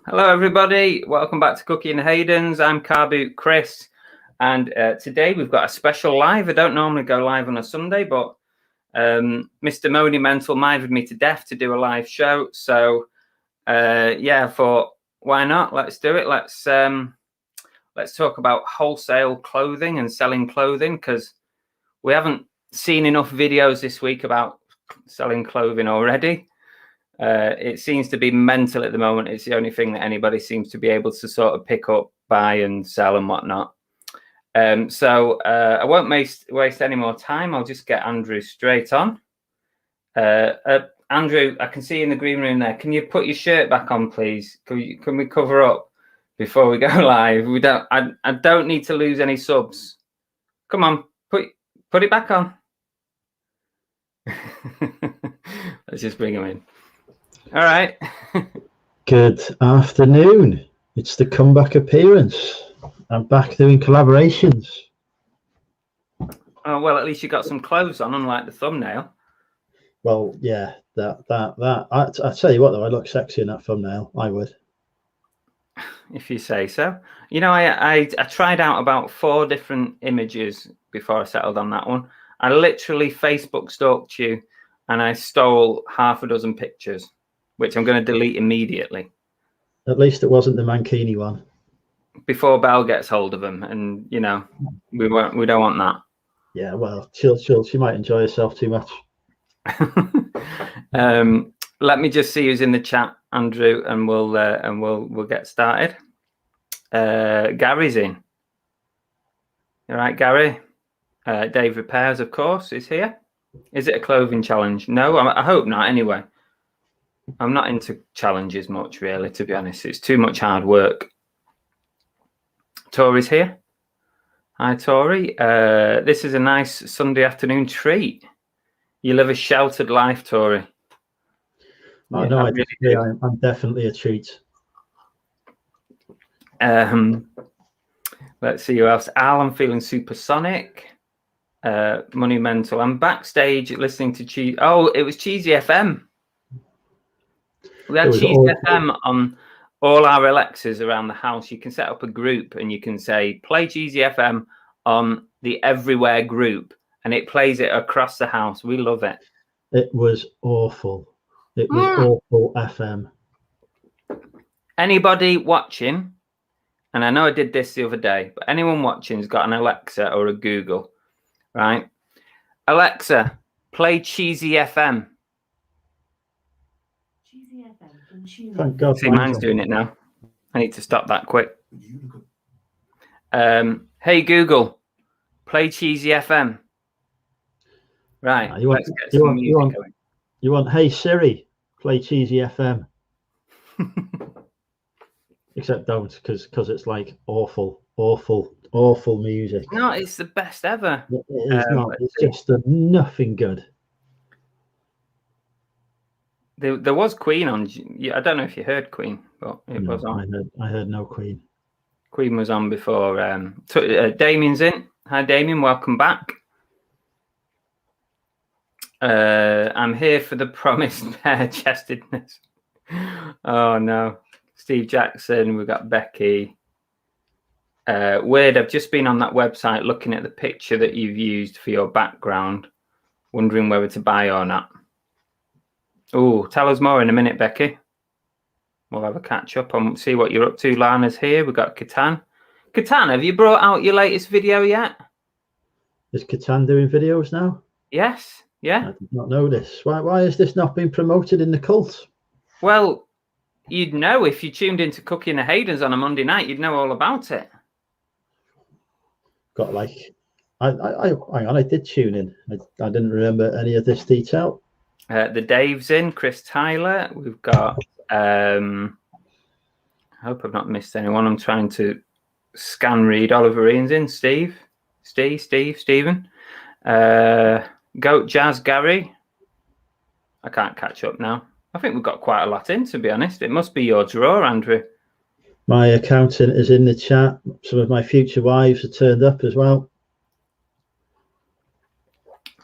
Hello everybody. Welcome back to Cookie and Hayden's. I'm Car Boot Chris, and today we've got a special live. I don't normally go live on a Sunday, but Mr. Monumental minded me to death to do a live show. So yeah, I thought, why not? Let's do it. Let's talk about wholesale clothing and selling clothing, because we haven't seen enough videos this week about selling clothing already. It seems to be mental at the moment. It's the only thing that anybody seems to be able to sort of pick up, buy and sell and whatnot. So I won't waste any more time. I'll just get Andrew straight on. Andrew, I can see you in the green room there. Can you put your shirt back on, please? Can we cover up before we go live? I don't need to lose any subs. Come on, put it back on. Let's just bring him in. All right. Good afternoon. It's the comeback appearance. I'm back doing collaborations. Oh, well, at least you got some clothes on, unlike the thumbnail. Well, yeah, that. I tell you what, though, I look sexy in that thumbnail. I would. If you say so. You know, I tried out about 4 different images before I settled on that one. I literally Facebook stalked you, and I stole half a dozen pictures, which I'm going to delete immediately. At least it wasn't the Mankini one. Before Belle gets hold of them, and you know, we don't want that. Yeah, well, she might enjoy herself too much. Let me just see who's in the chat, Andrew, and we'll get started. Gary's in. All right, Gary. Dave Repairs, of course, is here. Is it a clothing challenge? No, I hope not. Anyway, I'm not into challenges much, really, to be honest. It's too much hard work. Tori's here. Hi, Tori. This is a nice Sunday afternoon treat. You live a sheltered life, Tori. Oh, no, I'm definitely a treat. Let's see who else. Al, I'm feeling supersonic. Monumental. I'm backstage listening to Cheesy. Oh, it was Cheesy FM. We had Cheesy FM on all our Alexas around the house. You can set up a group and you can say, play Cheesy FM on the Everywhere group, and it plays it across the house. We love it. It was awful. It was awful FM. Anybody watching, and I know I did this the other day, but anyone watching has got an Alexa or a Google, right? Alexa, play Cheesy FM. Cheesy FM. Thank God. See, mine's doing it now. I need to stop that quick. Hey, Google, play Cheesy FM. Right, let's get some music going. You want, hey, Siri, play Cheesy FM. Except don't, because it's like awful music. No, it's the best ever. It is not. It's just nothing good. There was Queen on. I don't know if you heard Queen, but it was on. I heard no Queen. Queen was on before. Damien's in. Hi, Damien. Welcome back. I'm here for the promised bare-chestedness. Oh, no. Steve Jackson. We've got Becky. Weird. I've just been on that website looking at the picture that you've used for your background, wondering whether to buy or not. Oh, tell us more in a minute, Becky. We'll have a catch up and see what you're up to. Lana's here. We've got Catan. Catan, have you brought out your latest video yet? Is Catan doing videos now? Yes. Yeah. I did not know this. Why has this not been promoted in the cult? Well, you'd know if you tuned into Cooking the Haydens on a Monday night. You'd know all about it. Got like, hang on, I did tune in. I didn't remember any of this detail. The Dave's in. Chris Tyler. We've got. I hope I've not missed anyone. I'm trying to scan read. Oliver Ian's in. Stephen. Goat Jazz Gary. I can't catch up now. I think we've got quite a lot in, to be honest. It must be your draw, Andrew. My accountant is in the chat. Some of my future wives have turned up as well.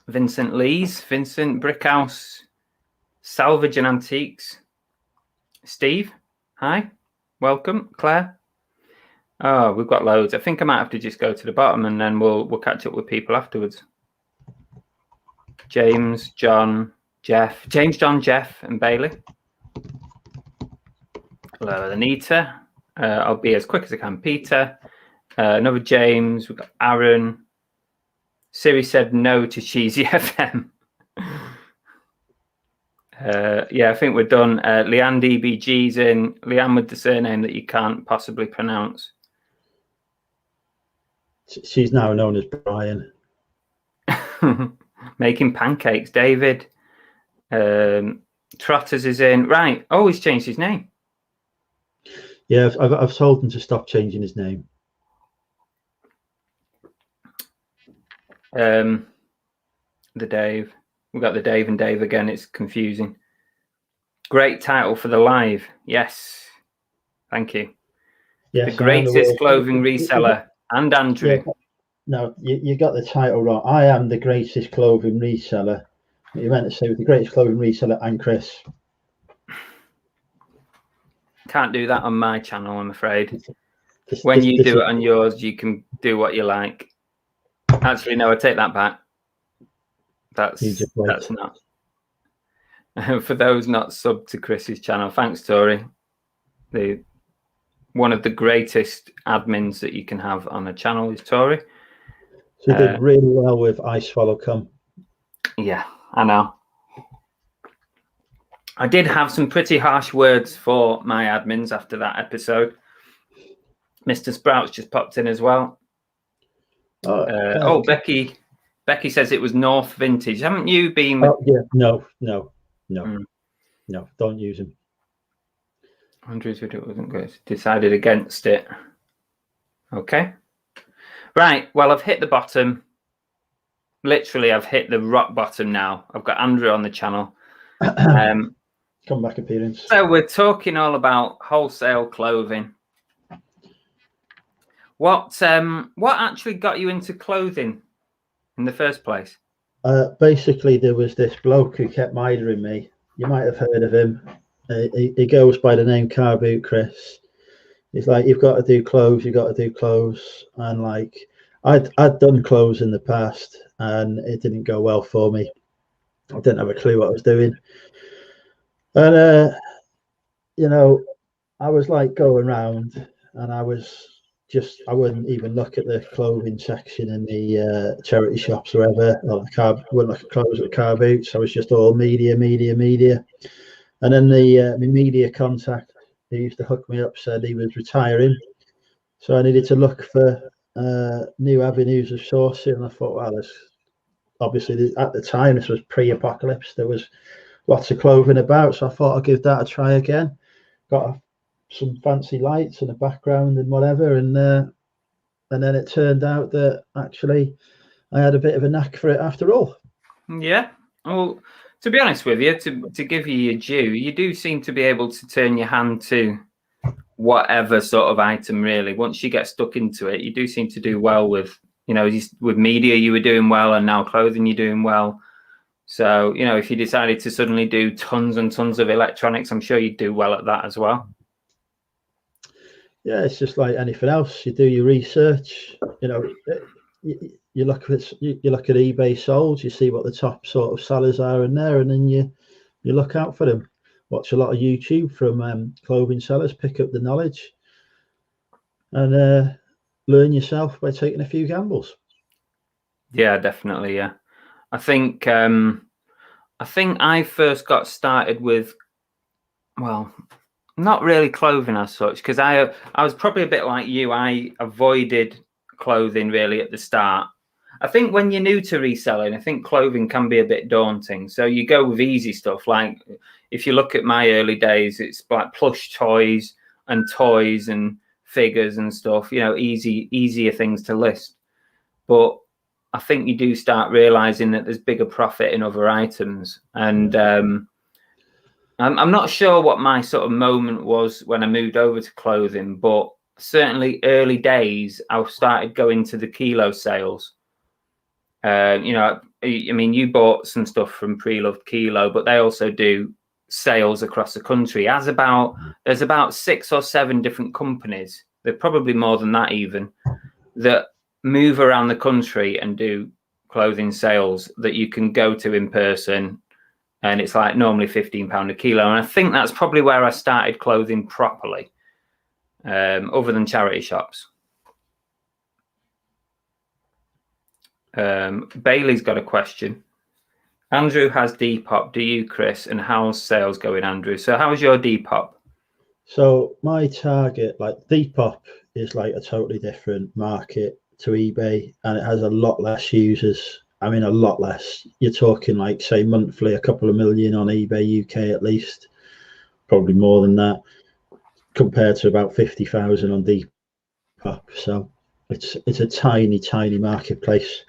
Vincent Lees, Vincent Brickhouse, Salvage and Antiques. Steve, hi, welcome. Claire. Oh, we've got loads. I think I might have to just go to the bottom and then we'll catch up with people afterwards. James, John, Jeff, and Bailey. Hello, Anita. I'll be as quick as I can. Peter, another James. We've got Aaron. Siri said no to Cheesy FM. Yeah, I think we're done. Leanne DBG's in. Leanne with the surname that you can't possibly pronounce. She's now known as Brian. Making pancakes. David. Trotters is in. Right. Oh, he's changed his name. Yeah, I've told him to stop changing his name. The Dave. We've got the Dave and Dave again. It's confusing. Great title for the live. Yes. Thank you. Yes, the greatest clothing reseller. And Andrew. Yeah, no, you got the title wrong. I am the greatest clothing reseller. You meant to say the greatest clothing reseller and Chris. Can't do that on my channel, I'm afraid. When you do it on yours, you can do what you like. Actually, no, I take that back. That's not. For those not subbed to Chris's channel, thanks, Tori. One of the greatest admins that you can have on a channel is Tori. She did really well with I Swallow Cum. Yeah, I know. I did have some pretty harsh words for my admins after that episode. Mr. Sprouts just popped in as well. Becky says it was North Vintage. Haven't you been with... yeah, no, don't use him. Andrew's video wasn't good. Decided against it. Okay. Right, well, I've hit the bottom. Literally, I've hit the rock bottom now. I've got Andrew on the channel. Comeback appearance. So we're talking all about wholesale clothing. What actually got you into clothing in the first place? Basically, there was this bloke who kept mithering me. You might have heard of him. He goes by the name Car Boot Chris. He's like, you've got to do clothes, and like I'd done clothes in the past and it didn't go well for me. I didn't have a clue what I was doing, and I was like going around and I wouldn't even look at the clothing section in the charity shops or whatever. Wouldn't look at clothes at car boots. I was just all media. And then the media contact who used to hook me up said he was retiring, so I needed to look for new avenues of sourcing. And I thought, well, there's obviously at the time this was pre-apocalypse. There was lots of clothing about, so I thought I'd give that a try again. Got some fancy lights and a background and whatever, and then it turned out that actually I had a bit of a knack for it after all. Yeah. Well, To be honest with you, to give you your due, you do seem to be able to turn your hand to whatever sort of item, really. Once you get stuck into it, you do seem to do well with, with media you were doing well, and now clothing you're doing well. So, if you decided to suddenly do tons and tons of electronics, I'm sure you'd do well at that as well. Yeah, it's just like anything else. You do your research, you look at eBay sold, you see what the top sort of sellers are in there, and then you look out for them. Watch a lot of YouTube from clothing sellers, pick up the knowledge, and learn yourself by taking a few gambles. Yeah, definitely. Yeah, I think I first got started with, well, not really clothing as such, because I was probably a bit like you. I avoided clothing really at the start. I think when you're new to reselling, I think clothing can be a bit daunting. So you go with easy stuff. Like if you look at my early days, it's like plush toys and figures and stuff, easier things to list. But I think you do start realizing that there's bigger profit in other items. And I'm not sure what my sort of moment was when I moved over to clothing, but certainly early days, I started going to the kilo sales. You bought some stuff from Pre-Loved Kilo, but they also do sales across the country. There's about 6 or 7 different companies. They're probably more than that even, that move around the country and do clothing sales that you can go to in person. And it's like normally £15 a kilo. And I think that's probably where I started clothing properly, other than charity shops. Bailey's got a question. Andrew has Depop. Do you, Chris? And how's sales going, Andrew? So how's your Depop? So my target, like Depop, is like a totally different market to eBay, and it has a lot less users. I mean, a lot less. You're talking like, say, monthly, a couple of million on eBay UK at least, probably more than that, compared to about 50,000 on Depop. So it's a tiny marketplace.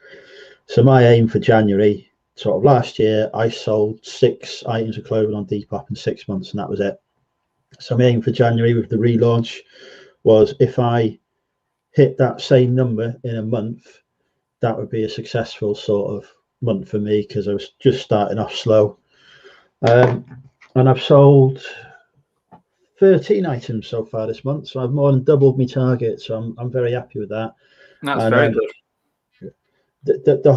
So my aim for January, sort of last year, I sold 6 items of clothing on Depop in 6 months, and that was it. So my aim for January with the relaunch was, if I hit that same number in a month, that would be a successful sort of month for me, because I was just starting off slow. And I've sold 13 items so far this month, so I've more than doubled my target. So I'm very happy with that. That's very good. The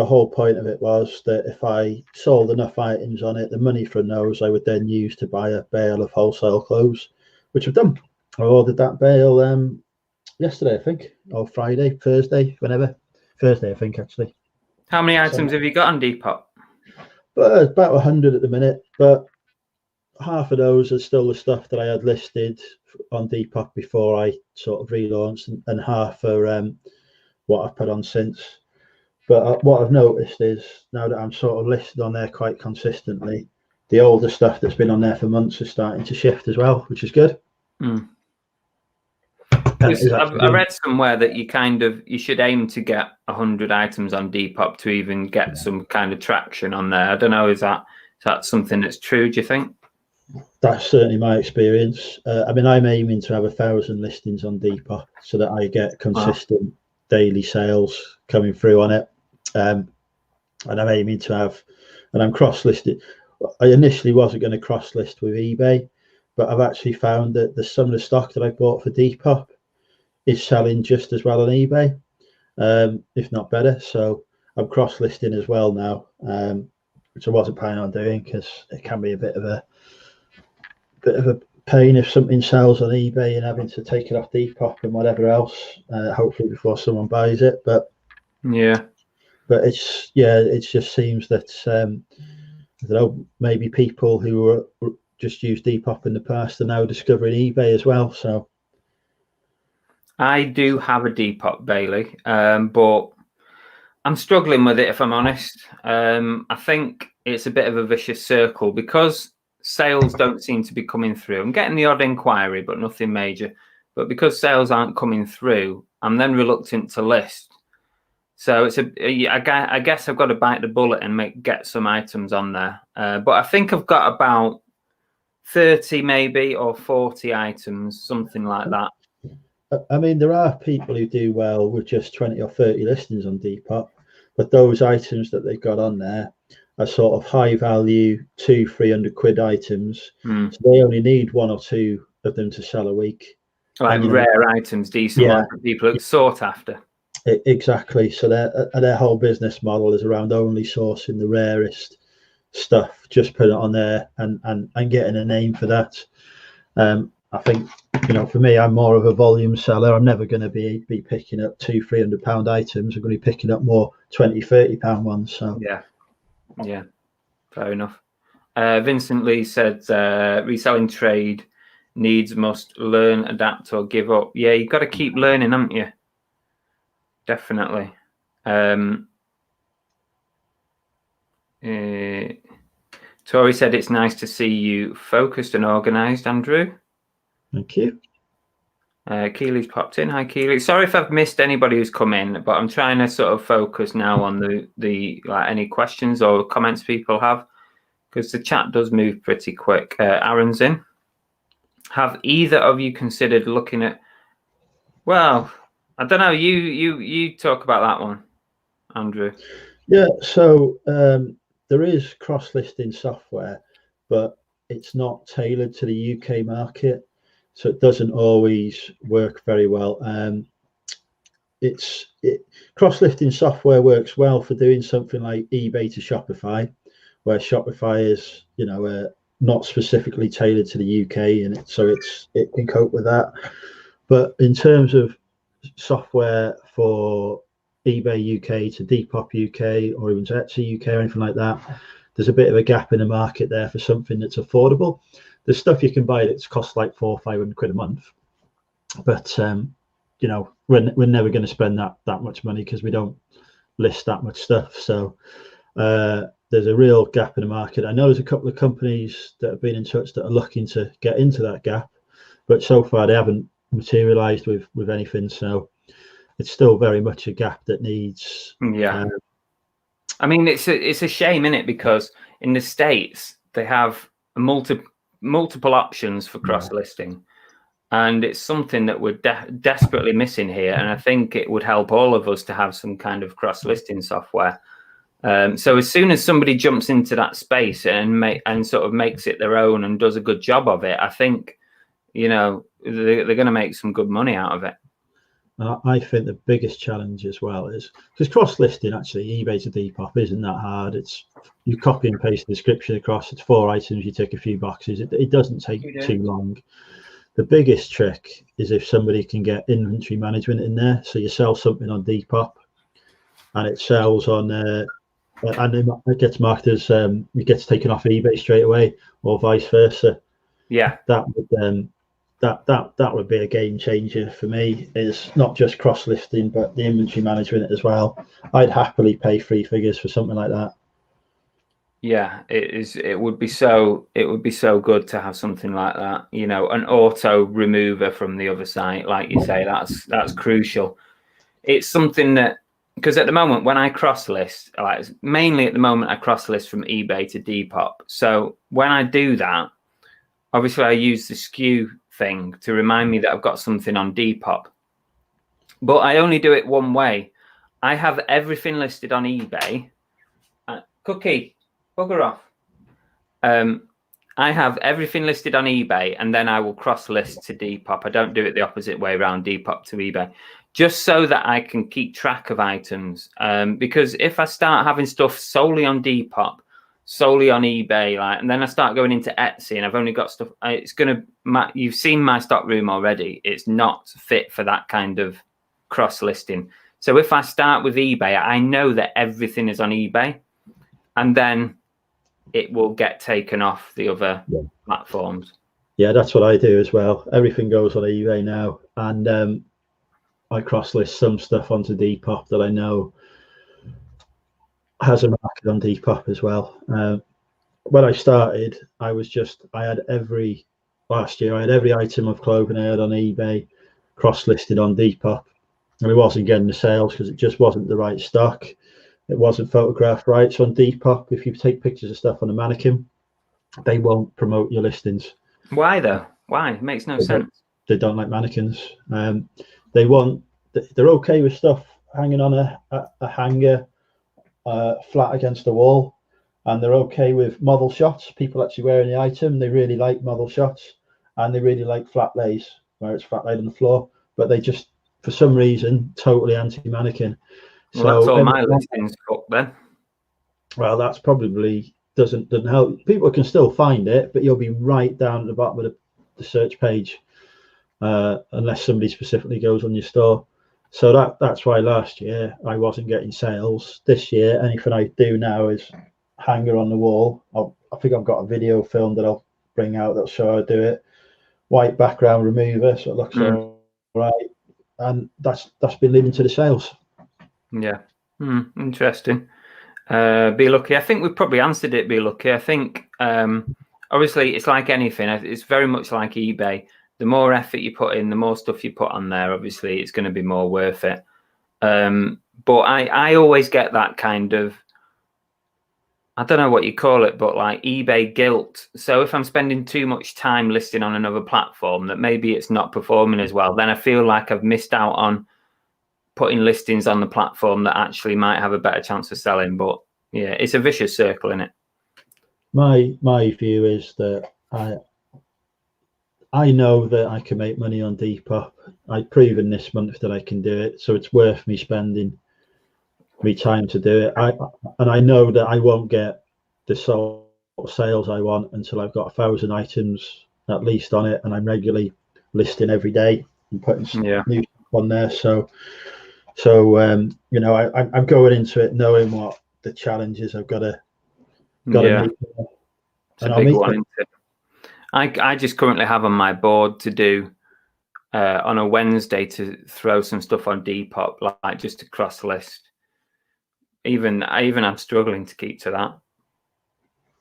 whole point of it was that if I sold enough items on it, the money from those I would then use to buy a bale of wholesale clothes, which I've done. I ordered that bale yesterday, I think, or Friday, Thursday, whenever. Thursday, I think, actually. How many items have you got on Depop? But about 100 at the minute, but half of those are still the stuff that I had listed on Depop before I sort of relaunched, and half are what I've put on since. But what I've noticed is, now that I'm sort of listed on there quite consistently, the older stuff that's been on there for months is starting to shift as well, which is good. Mm. I read somewhere that you should aim to get 100 items on Depop to even get some kind of traction on there. I don't know, is that something that's true, do you think? That's certainly my experience. I mean, I'm aiming to have 1,000 listings on Depop so that I get consistent daily sales coming through on it. And I'm aiming to have, and I'm cross-listed. I initially wasn't going to cross-list with eBay, but I've actually found that some of the stock that I bought for Depop is selling just as well on eBay, if not better. So I'm cross-listing as well now, which I wasn't planning on doing, because it can be a bit of a pain if something sells on eBay and having to take it off Depop and whatever else, hopefully before someone buys it. But it just seems that I don't know, maybe people who were just used Depop in the past are now discovering eBay as well. So I do have a Depop, Bailey, but I'm struggling with it, if I'm honest. I think it's a bit of a vicious circle, because sales don't seem to be coming through. I'm getting the odd inquiry, but nothing major. But because sales aren't coming through, I'm then reluctant to list. So it's I guess I've got to bite the bullet and get some items on there. But I think I've got about 30 maybe, or 40 items, something like that. I mean, there are people who do well with just 20 or 30 listings on Depop, but those items that they've got on there are sort of high value, 200-300 quid items. So they only need one or two of them to sell a week. Like rare items, decent ones that people sought after. Exactly. So their whole business model is around only sourcing the rarest stuff, just put it on there and getting a name for that. I think, for me, I'm more of a volume seller. I'm never going to be picking up £200-300 items. I'm going to be picking up more £20-30 ones. So yeah, fair enough. Vincent Lee said reselling trade must learn, adapt, or give up. Yeah, you've got to keep learning, haven't you? Definitely. Tori said it's nice to see you focused and organized, Andrew. Thank you. Keely's popped in. Hi, Keely. Sorry if I've missed anybody who's come in, but I'm trying to sort of focus now on the any questions or comments people have, because the chat does move pretty quick. Aaron's in. Have either of you considered looking at? Well, I don't know. You talk about that one, Andrew. Yeah. So there is cross-listing software, but it's not tailored to the UK market. So it doesn't always work very well. Cross-listing software works well for doing something like eBay to Shopify, where Shopify is, not specifically tailored to the UK, and it can cope with that. But in terms of software for eBay UK to Depop UK or even to Etsy UK or anything like that, there's a bit of a gap in the market there for something that's affordable. There's stuff you can buy that's costs like 400 or 500 quid a month, but we're never going to spend that much money because we don't list that much stuff. So there's a real gap in the market. I know there's a couple of companies that have been in touch that are looking to get into that gap, but so far they haven't materialized with anything. So it's still very much a gap that needs. I mean, it's a shame, isn't it? Because in the States they have multiple options for cross listing, and it's something that we're desperately missing here. And I think it would help all of us to have some kind of cross listing software. So as soon as somebody jumps into that space and sort of makes it their own and does a good job of it, I think they're going to make some good money out of it. I think the biggest challenge as well is because cross-listing, actually, eBay to Depop isn't that hard. It's you copy and paste the description across. It's 4 items. You tick a few boxes. It doesn't take too long. The biggest trick is if somebody can get inventory management in there. So you sell something on Depop, and it sells on, and it gets marked as it gets taken off eBay straight away, or vice versa. Yeah, that would be a game changer for me. Is not just cross listing, but the inventory management as well. I'd happily pay 3 figures for something like that. Yeah, it would be so good to have something like that. An auto remover from the other site, like you say, that's crucial. It's something that, because at the moment when I cross list, mainly at the moment I cross list from eBay to Depop. So when I do that, obviously I use the SKU thing to remind me that I've got something on Depop, but I only do it one way. I have everything listed on eBay. Cookie, bugger off. I have everything listed on eBay, and then I will cross list to Depop. I don't do it the opposite way around, Depop to eBay, just so that I can keep track of items. Because if I start having stuff solely on Depop, solely on eBay, and then I start going into Etsy, and I've only got stuff, you've seen my stock room already. It's not fit for that kind of cross listing. So if I start with eBay, I know that everything is on eBay, and then it will get taken off the other platforms. Yeah, that's what I do as well. Everything goes on eBay now, and I cross list some stuff onto Depop that I know has a market on Depop as well. When I started, last year I had every item of clothing I had on eBay cross listed on Depop, and we wasn't getting the sales because it just wasn't the right stock. It wasn't photographed right. So on Depop, if you take pictures of stuff on a mannequin, they won't promote your listings. Why though? Why? It makes no sense. They don't like mannequins. They're okay with stuff hanging on a hanger, flat against the wall, and they're okay with model shots, people actually wearing the item. They really like model shots, and they really like flat lays where it's flat laid on the floor, but they just, for some reason, totally anti-mannequin. Well, that's all my listings fucked then. Well, that's probably doesn't help. People can still find it, but you'll be right down at the bottom of the search page, unless somebody specifically goes on your store. So that's why last year I wasn't getting sales. This year, anything I do now is hanger on the wall. I think I've got a video filmed that I'll bring out that'll show how I do it. White background remover, so it looks all right, and that's been leading to the sales. Yeah, interesting. Be lucky. I think we've probably answered it. Be lucky. I think obviously it's like anything. It's very much like eBay. The more effort you put in, the more stuff you put on there, obviously it's going to be more worth it. But I always get that kind of, I don't know what you call it, but like eBay guilt. So if I'm spending too much time listing on another platform that maybe it's not performing as well, then I feel like I've missed out on putting listings on the platform that actually might have a better chance of selling. But yeah, it's a vicious circle, isn't it? My view is that I know that I can make money on Depop. I've proven this month that I can do it, so it's worth me spending me time to do it. I know that I won't get the sort of sales I want until I've got 1,000 items at least on it, and I'm regularly listing every day and putting new stuff on there. So you know, I'm going into it knowing what the challenges I've got to meet. It's a big one, isn't it? I just currently have on my board to do on a Wednesday to throw some stuff on Depop, like just to cross list. Even I'm struggling to keep to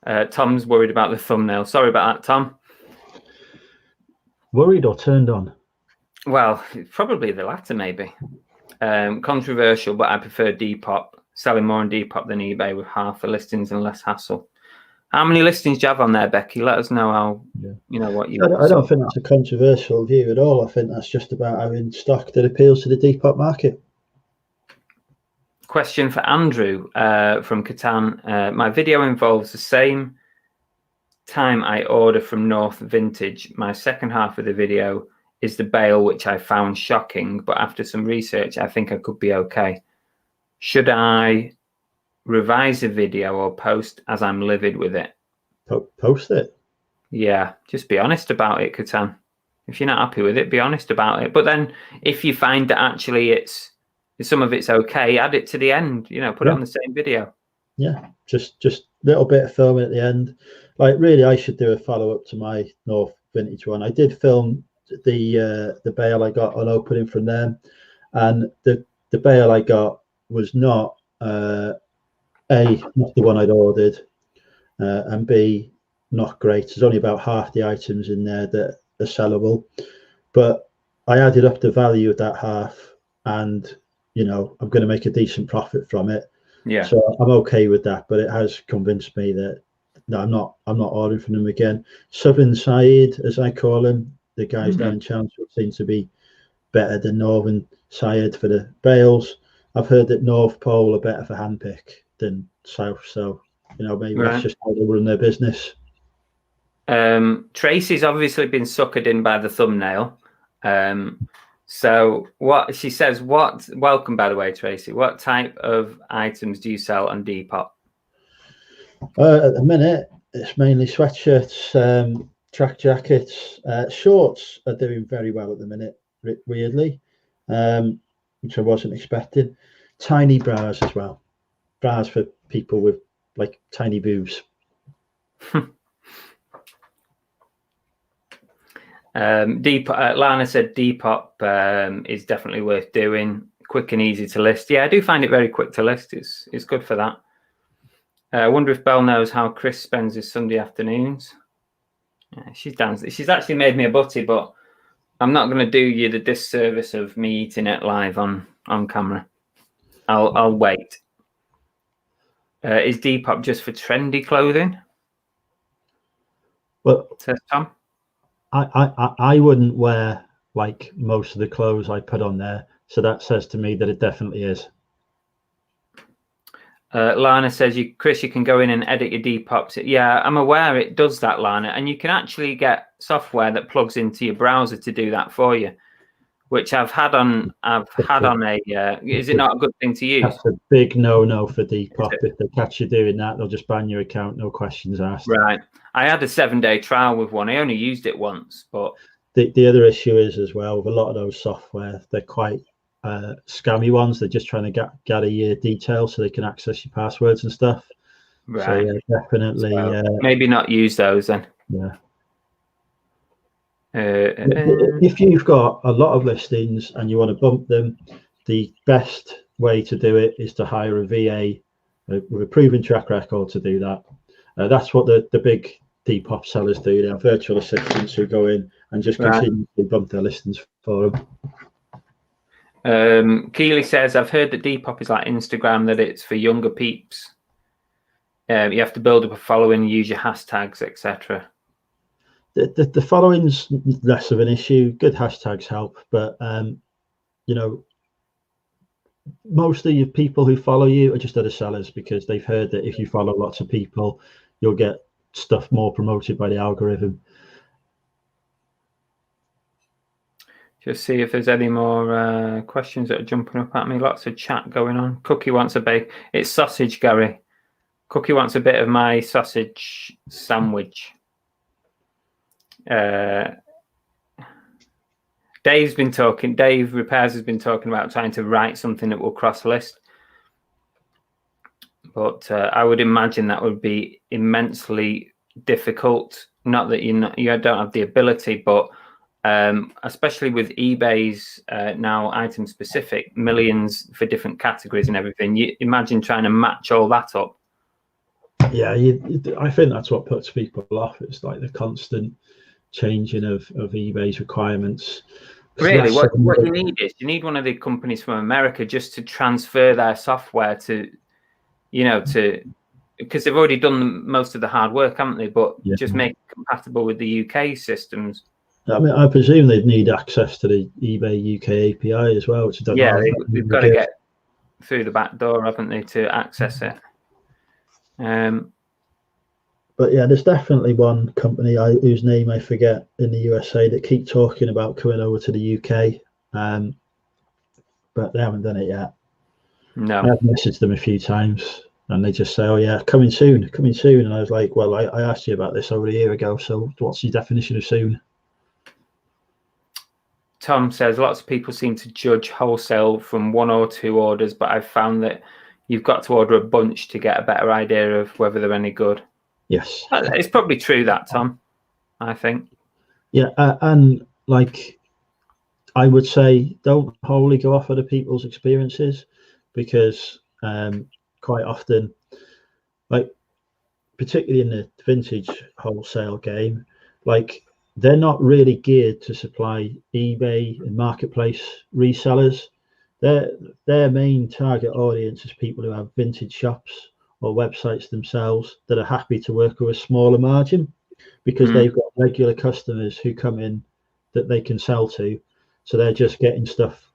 that. Tom's worried about the thumbnail. Sorry about that, Tom. Worried or turned on? Well, probably the latter, maybe. Controversial, but I prefer Depop. Selling more on Depop than eBay with half the listings and less hassle. How many listings do you have on there, Becky? Let us know how, you know, what you... I don't think that's a controversial view at all. I think that's just about having stock that appeals to the Depop market. Question for Andrew from Catan. My video involves the same time I order from North Vintage. My second half of the video is the bale, which I found shocking, but after some research, I think I could be okay. Should I revise the video or post as I'm livid with it? Post it. Yeah, just be honest about it, Catan. If you're not happy with it, be honest about it. But then if you find that actually some of it's okay, add it to the end, you know, put it on the same video. Yeah, just little bit of filming at the end. Like, really, I should do a follow-up to my North Vintage one. I did film the bale I got on opening from them, and the bale I got was not not the one I'd ordered, and B, not great. There's only about half the items in there that are sellable, but I added up the value of that half, and you know, I'm going to make a decent profit from it. Yeah. So I'm okay with that, but it has convinced me that no, I'm not ordering from them again. Southern Side, as I call him, the guys down in Chelmsford seem to be better than Northern Side for the bales. I've heard that North Pole are better for handpick than South, so you know, maybe that's just how they run their business. Tracy's obviously been suckered in by the thumbnail. So what she says, welcome, by the way, Tracy. What type of items do you sell on Depop? At the minute, it's mainly sweatshirts, track jackets, shorts are doing very well at the minute, weirdly, which I wasn't expecting. Tiny bras as well. Bras for people with like tiny boobs. Lana said Depop is definitely worth doing. Quick and easy to list. Yeah, I do find it very quick to list. It's good for that. I wonder if Belle knows how Chris spends his Sunday afternoons. Yeah, she's dancing. She's actually made me a butty, but I'm not going to do you the disservice of me eating it live on camera. I'll wait. Is Depop just for trendy clothing? Well, Says Tom. I wouldn't wear like most of the clothes I put on there, so that says to me that it definitely is. Lana says, Chris, you can go in and edit your Depops. Yeah, I'm aware it does that, Lana, and you can actually get software that plugs into your browser to do that for you, which I've had on a. Is it not a good thing to use? That's a big no for Depop. If they catch you doing that, they'll just ban your account, no questions asked. Right. I had a 7-day trial with one. I only used it once, but the other issue is as well with a lot of those software, they're quite scammy ones. They're just trying to gather your details so they can access your passwords and stuff. right. So yeah, definitely. So maybe not use those then. Yeah. Uh, If you've got a lot of listings and you want to bump them, the best way to do it is to hire a VA with a proven track record to do that. That's what the big Depop sellers do. They have virtual assistants who go in and just continuously bump their listings for them. Keely says, I've heard that Depop is like Instagram, that it's for younger peeps. You have to build up a following, use your hashtags, etc. The following's less of an issue. Good hashtags help, but you know, most of your people who follow you are just other sellers because they've heard that if you follow lots of people, you'll get stuff more promoted by the algorithm. Just see if there's any more questions that are jumping up at me. Lots of chat going on. Cookie wants a bake. It's sausage, Gary. Cookie wants a bit of my sausage sandwich. Dave Repairs has been talking about trying to write something that will cross list. But I would imagine that would be immensely difficult. Not that you don't have the ability, but especially with eBay's now item specific, millions for different categories and everything. You imagine trying to match all that up. Yeah, I think that's what puts people off. It's like the constant changing of eBay's requirements. Really, what you need is you need one of the companies from America just to transfer their software to, because they've already done most of the hard work, haven't they? But just make it compatible with the UK systems. I mean, I presume they'd need access to the eBay UK API as well, which I don't know. They've got to get through the back door, haven't they, to access it? But yeah, there's definitely one company whose name I forget in the USA that keep talking about coming over to the UK, but they haven't done it yet. No, I've messaged them a few times, and they just say, "Oh yeah, coming soon." And I was like, "Well, I asked you about this over a year ago. So what's your definition of soon?" Tom says lots of people seem to judge wholesale from 1 or 2 orders, but I've found that you've got to order a bunch to get a better idea of whether they're any good. Yes, it's probably true that, Tom. I think. Yeah, and like I would say, don't wholly go off other people's experiences, because quite often, like particularly in the vintage wholesale game, like they're not really geared to supply eBay and marketplace resellers. Their main target audience is people who have vintage shops or websites themselves that are happy to work with a smaller margin, because they've got regular customers who come in that they can sell to. So they're just getting stuff,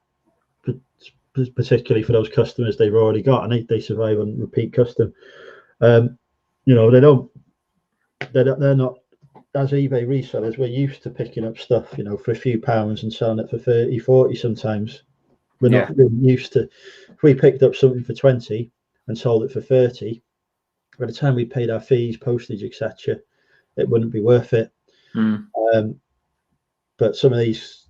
particularly for those customers they've already got, and they survive on repeat custom. They're not, as eBay resellers, we're used to picking up stuff, for a few pounds and selling it for 30, 40 sometimes. We're not really used to, if we picked up something for 20 and sold it for 30, by the time we paid our fees, postage, etc., it wouldn't be worth it. But some of these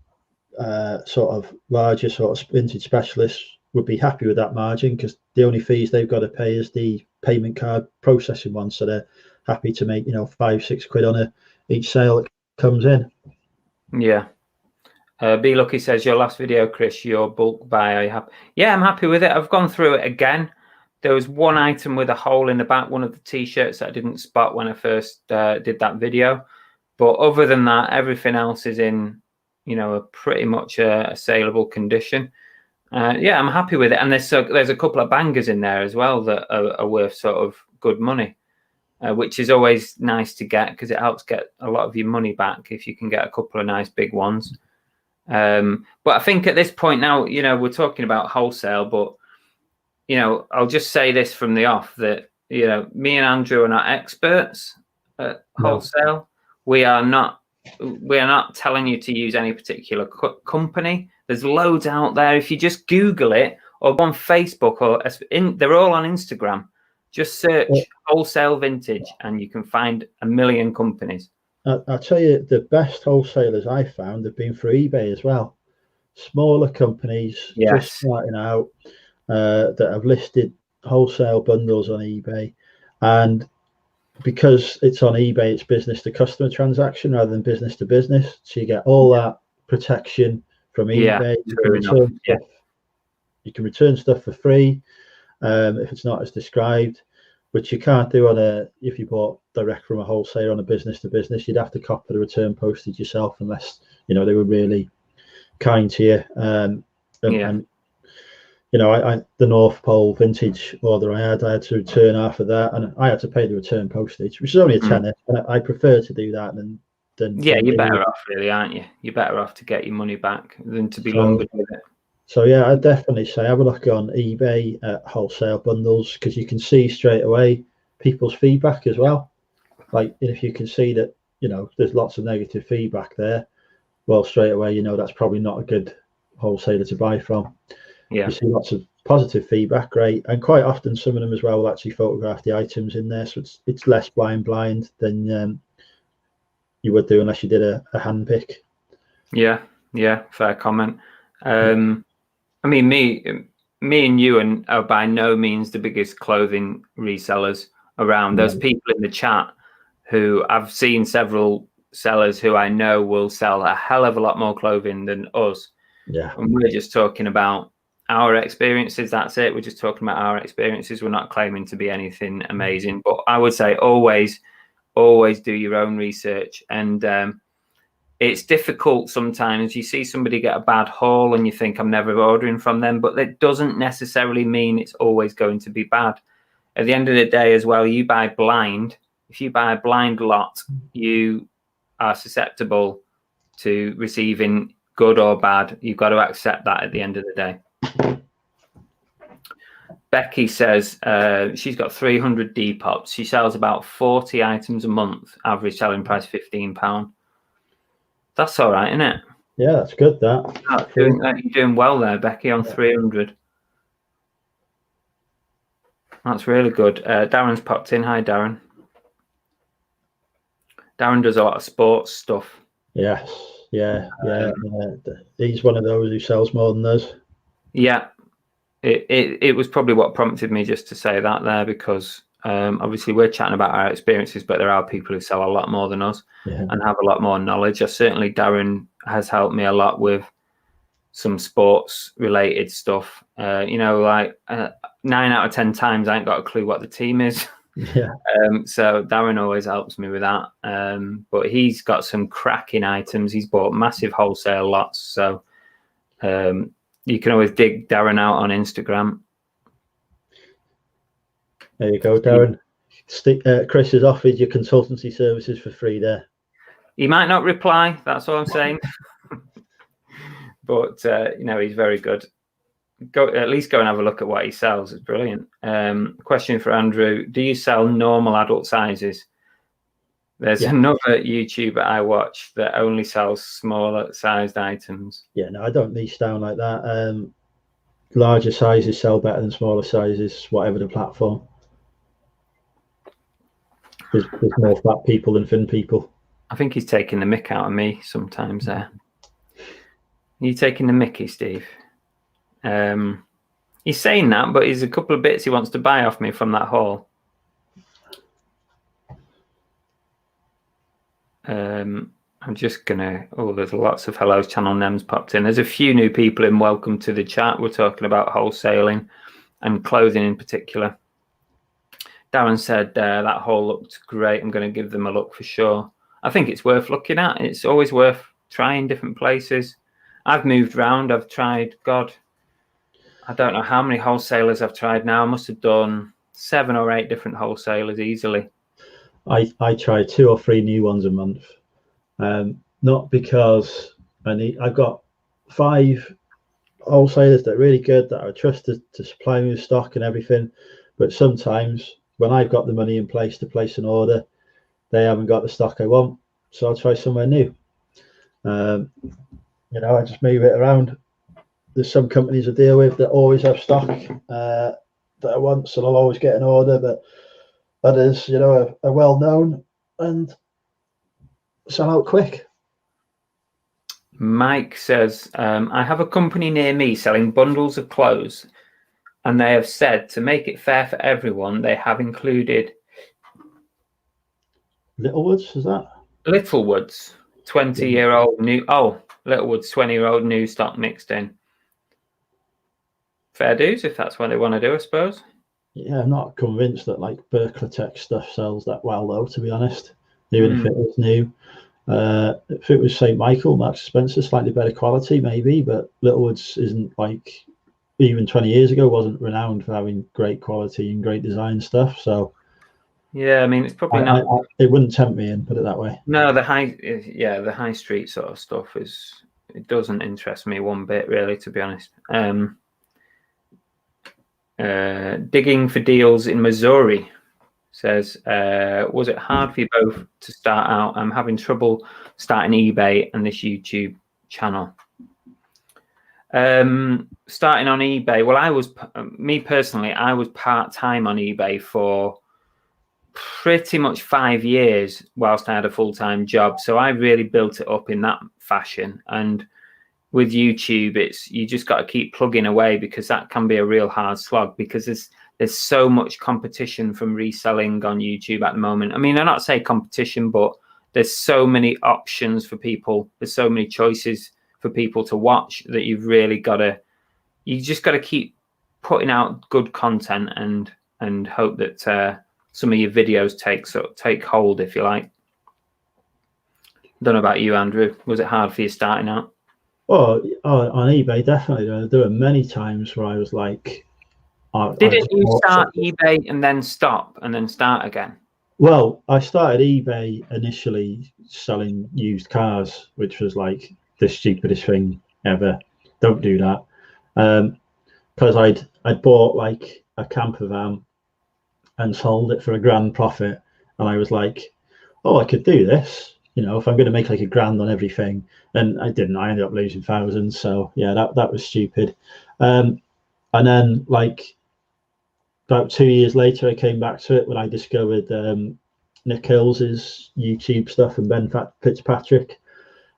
sort of larger sort of vintage specialists would be happy with that margin, because the only fees they've got to pay is the payment card processing one. So they're happy to make, 5-6 quid on each sale that comes in. Yeah. B Lucky says, your last video, Chris, your bulk buy, are you happy? Yeah, I'm happy with it. I've gone through it again. There was one item with a hole in the back, one of the t-shirts that I didn't spot when I first did that video. But other than that, everything else is in are pretty much a saleable condition. Yeah, I'm happy with it. And there's a couple of bangers in there as well that are worth sort of good money, which is always nice to get because it helps get a lot of your money back if you can get a couple of nice big ones. But I think at this point now, we're talking about wholesale, but I'll just say this from the off that me and Andrew are not experts at wholesale. We are not telling you to use any particular company. There's loads out there. If you just Google it or go on Facebook they're all on Instagram. Just search wholesale vintage and you can find a million companies. I'll tell you, the best wholesalers I found have been through eBay as well. Smaller companies just starting out that have listed wholesale bundles on eBay, and because it's on eBay, it's business to customer transaction rather than business to business, so you get all that protection from eBay. You can return stuff for free if it's not as described, which you can't do if you bought direct from a wholesaler on a business to business. You'd have to copy the return postage yourself unless they were really kind to you. And the North Pole vintage order I had to return half of that, and I had to pay the return postage, which is only a tenner. And I prefer to do that than you're better off, really, aren't you? You're better off to get your money back than to be lumbered with it. So yeah, I'd definitely say have a look on eBay at wholesale bundles, because you can see straight away people's feedback as well. Like if you can see that there's lots of negative feedback there, well, straight away that's probably not a good wholesaler to buy from. Yeah, you see lots of positive feedback, great, and quite often some of them as well will actually photograph the items in there, so it's less blind than you would do unless you did a hand pick. Yeah, fair comment. I mean, me and you are by no means the biggest clothing resellers around. There's people in the chat who I've seen, several sellers who I know will sell a hell of a lot more clothing than us. Yeah, and we're just talking about our experiences. That's it. We're just talking about our experiences. We're not claiming to be anything amazing, but I would say always do your own research. And it's difficult sometimes. You see somebody get a bad haul and you think, I'm never ordering from them, but that doesn't necessarily mean it's always going to be bad. At the end of the day as well, you buy blind. If you buy a blind lot, you are susceptible to receiving good or bad. You've got to accept that at the end of the day. Becky says she's got 300 Depops. She sells about 40 items a month, average selling price £15. That's all right, isn't it? Yeah, that's good. You're doing well there, Becky, on 300. That's really good. Darren's popped in. Hi, Darren. Darren does a lot of sports stuff. Yes, yeah. He's one of those who sells more than us. Yeah. It was probably what prompted me just to say that there, because obviously we're chatting about our experiences, but there are people who sell a lot more than us and have a lot more knowledge. Certainly Darren has helped me a lot with some sports related stuff. Like 9 out of 10 times I ain't got a clue what the team is. Yeah. So Darren always helps me with that. But he's got some cracking items. He's bought massive wholesale lots. So you can always dig Darren out on Instagram. There you go, Darren. Chris has offered your consultancy services for free there. He might not reply. That's all I'm saying. But he's very good. At least go and have a look at what he sells. It's brilliant. Question for Andrew: do you sell normal adult sizes? There's another YouTuber I watch that only sells smaller sized items. Yeah, no, I don't niche down like that. Larger sizes sell better than smaller sizes, whatever the platform. There's more fat people than thin people. I think he's taking the mick out of me sometimes there. Are you taking the mickey, Steve? He's saying that, but he's a couple of bits he wants to buy off me from that haul. I'm just gonna. Oh, there's lots of hellos. Channel names popped in. There's a few new people in. Welcome to the chat. We're talking about wholesaling and clothing in particular. Darren said that haul looked great. I'm going to give them a look for sure. I think it's worth looking at. It's always worth trying different places. I've moved around. I've tried, God, I don't know how many wholesalers I've tried now. I must have done 7 or 8 different wholesalers easily. I try 2 or 3 new ones a month. Not because I've got 5 wholesalers that are really good, that I trust to supply me with stock and everything. But sometimes when I've got the money in place to place an order, they haven't got the stock I want. So I'll try somewhere new. I just move it around. There's some companies I deal with that always have stock that I want, so I'll always get an order. But others, are well known and sell out quick. Mike says, I have a company near me selling bundles of clothes, and they have said to make it fair for everyone, they have included Littlewoods, is that? Littlewoods, 20-year-old new. Oh, Littlewoods, 20-year-old new stock mixed in. Fair dues if that's what they want to do, I suppose. Yeah, I'm not convinced that like Berkletech stuff sells that well, though, to be honest. Even if it was new. If it was St. Michael, Marks Spencer, slightly better quality, maybe, but Littlewoods isn't like, even 20 years ago, wasn't renowned for having great quality and great design stuff. So yeah, I mean, it's probably not. It wouldn't tempt me in, put it that way. No, the high street sort of stuff it doesn't interest me one bit, really, to be honest. Digging for deals in Missouri says, was it hard for you both to start out? I'm having trouble starting eBay and this YouTube channel. Starting on eBay, well, I was part-time on eBay for pretty much 5 years whilst I had a full-time job. So I really built it up in that fashion. And with YouTube, you just got to keep plugging away, because that can be a real hard slog, because there's so much competition from reselling on YouTube at the moment. I mean, I not say competition, but there's so many options for people. There's so many choices for people to watch that you just got to keep putting out good content and hope that some of your videos take hold, if you like. Don't know about you, Andrew. Was it hard for you starting out? Well, on eBay, definitely. There were many times where I was like, didn't you start eBay and then stop and then start again? Well, I started eBay initially selling used cars, which was like the stupidest thing ever. Don't do that. Because I'd bought like a camper van and sold it for $1,000 profit, and I was like, oh, I could do this, if I'm going to make like $1,000 on everything. And I didn't. I ended up losing thousands. So yeah, that was stupid. And then like about 2 years later, I came back to it when I discovered Nick Hills's YouTube stuff and Ben Fitzpatrick.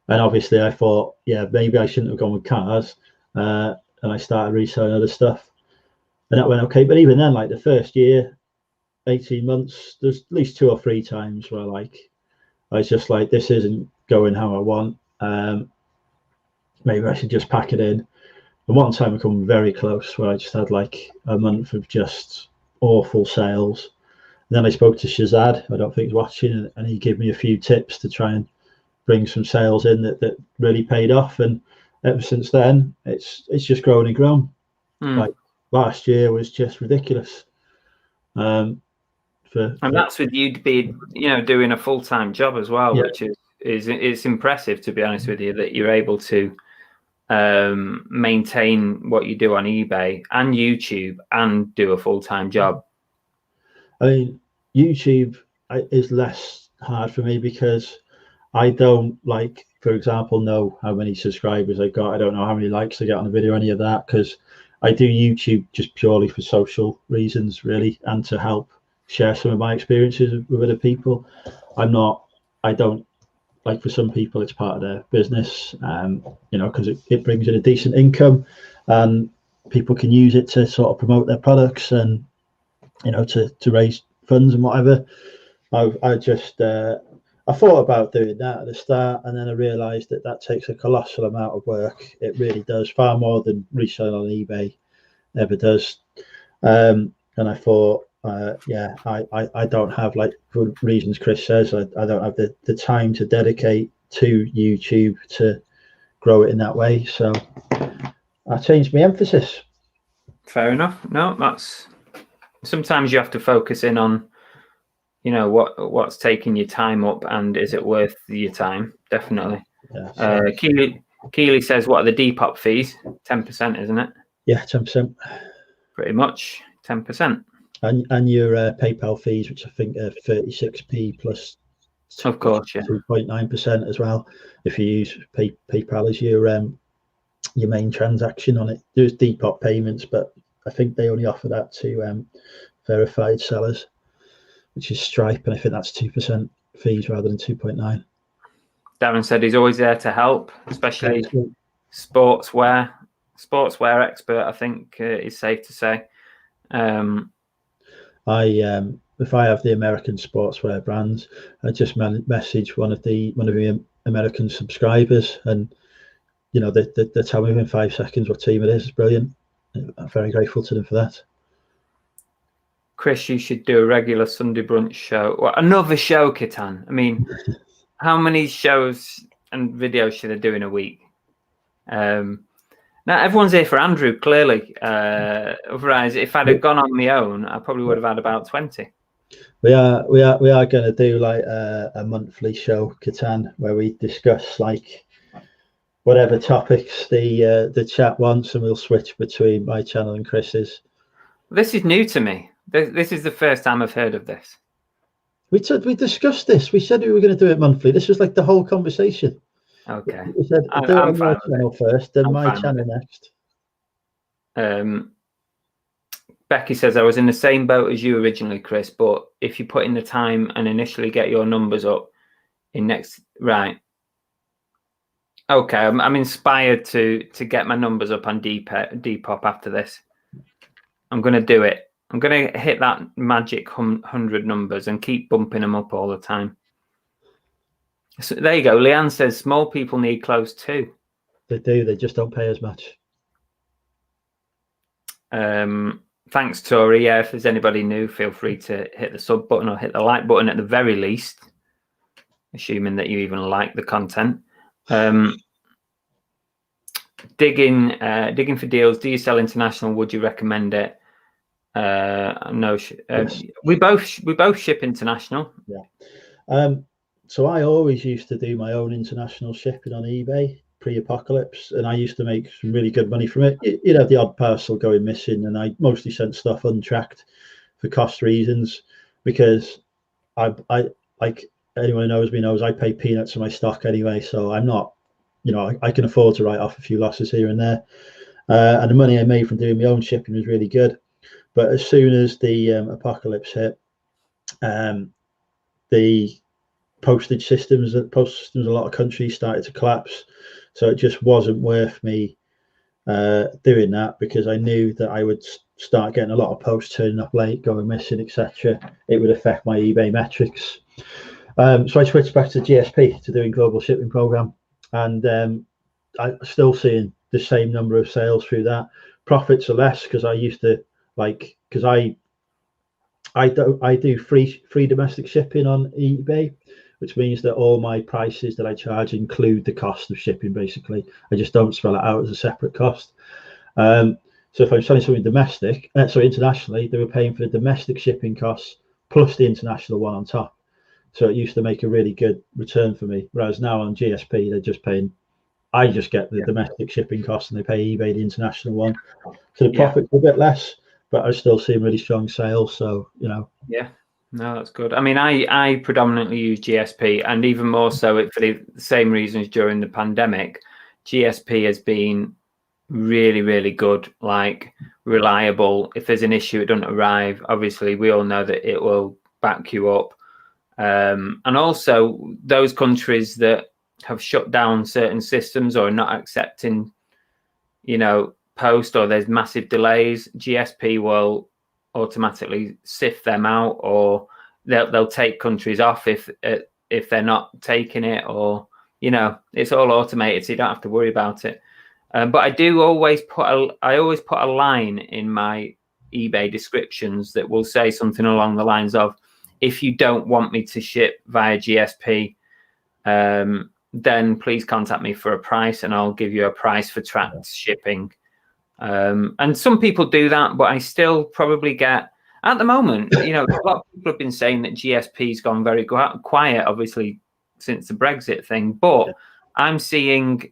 And obviously I thought, yeah, maybe I shouldn't have gone with cars. And I started reselling other stuff, and that went okay. But even then, like the first year, 18 months, there's at least 2 or 3 times where like I was just like, this isn't going how I want. Maybe I should just pack it in. And one time I come very close where I just had like a month of just awful sales. And then I spoke to Shazad, I don't think he's watching, and he gave me a few tips to try and bring some sales in that really paid off. And ever since then, it's just grown and grown. Like last year was just ridiculous. And that's with you being, doing a full-time job as well, yeah. Which is impressive, to be honest with you, that you're able to maintain what you do on eBay and YouTube and do a full-time job. I mean, YouTube is less hard for me because I don't, like, for example, know how many subscribers I got. I don't know how many likes I get on a video, any of that, because I do YouTube just purely for social reasons, really, and to help share some of my experiences with other people. I don't, like, for some people it's part of their business, because it brings in a decent income and people can use it to sort of promote their products and, to raise funds and whatever. I thought about doing that at the start, and then I realized that takes a colossal amount of work. It really does, far more than reselling on eBay ever does. And I thought, I don't have, like, for reasons Chris says, I don't have the time to dedicate to YouTube to grow it in that way. So I changed my emphasis. Fair enough. No, that's sometimes you have to focus in on, you know, what's taking your time up and is it worth your time? Definitely. Yeah, so, Keely says, what are the Depop fees? 10%, isn't it? yeah, 10%. Pretty much 10%. And your PayPal fees, which I think are 36p plus Of course, yeah. 2.9% as well. If you use PayPal as your main transaction on it. There's Depop payments, but I think they only offer that to verified sellers, which is Stripe, and I think that's 2% fees rather than 2.9. Darren said he's always there to help, especially Excellent. sportswear expert, I think is safe to say. If I have the American sportswear brands, I just message one of the American subscribers, and you know they tell me within 5 seconds what team it is. It's brilliant. I'm very grateful to them for that. Chris, you should do a regular Sunday brunch show. Well, another show, Kitan. I mean, how many shows and videos should I do in a week? Now everyone's here for Andrew, clearly. Otherwise, if I'd have gone on my own, I probably would have had about 20. We are going to do like a monthly show, Kitan, where we discuss like whatever topics the chat wants, and we'll switch between my channel and Chris's. This is new to me. This is the first time I've heard of this. We discussed this. We said we were going to do it monthly. This was like the whole conversation. Okay. We said do it on your channel first, then my channel next. Becky says, I was in the same boat as you originally, Chris, but if you put in the time and initially get your numbers up in next... Right. Okay, I'm inspired to get my numbers up on Depop after this. I'm going to do it. I'm going to hit that magic 100 numbers and keep bumping them up all the time. So there you go. Leanne says small people need clothes too. They do. They just don't pay as much. Thanks, Tori. Yeah, if there's anybody new, feel free to hit the sub button or hit the like button at the very least, assuming that you even like the content. Digging for deals. Do you sell international? Would you recommend it? No. Yes. We both ship international. Yeah. So I always used to do my own international shipping on eBay pre-apocalypse, and I used to make some really good money from it. You'd have the odd parcel going missing, and I mostly sent stuff untracked for cost reasons, because I like anyone who knows me knows I pay peanuts for my stock anyway, so I'm not, you know, I can afford to write off a few losses here and there, and the money I made from doing my own shipping was really good. But as soon as the apocalypse hit, the postage systems in a lot of countries started to collapse, so it just wasn't worth me doing that, because I knew that I would start getting a lot of posts turning up late, going missing, etc. It would affect my eBay metrics. So I switched back to GSP, to doing global shipping program, and I'm still seeing the same number of sales through that. Profits are less because I used to because I do free domestic shipping on eBay, which means that all my prices that I charge include the cost of shipping. Basically, I just don't spell it out as a separate cost. So if I'm selling something internationally, they were paying for the domestic shipping costs plus the international one on top. So it used to make a really good return for me. Whereas now on GSP, they're just paying. I just get the domestic shipping costs, and they pay eBay the international one. So the profit's a bit less, but I still see really strong sales. So, you know. Yeah, no, that's good. I mean, I predominantly use GSP, and even more so for the same reasons during the pandemic. GSP has been really, really good, like reliable. If there's an issue, it doesn't arrive. Obviously, we all know that it will back you up. And also those countries that have shut down certain systems or are not accepting, you know, post, or there's massive delays, GSP will automatically sift them out, or they'll take countries off if they're not taking it, or, you know, it's all automated, so you don't have to worry about it. But I do always put a line in my eBay descriptions that will say something along the lines of, if you don't want me to ship via GSP, then please contact me for a price, and I'll give you a price for tracked shipping. And some people do that, but I still probably get, at the moment, a lot of people have been saying that GSP's gone very quiet, obviously, since the Brexit thing. But I'm seeing,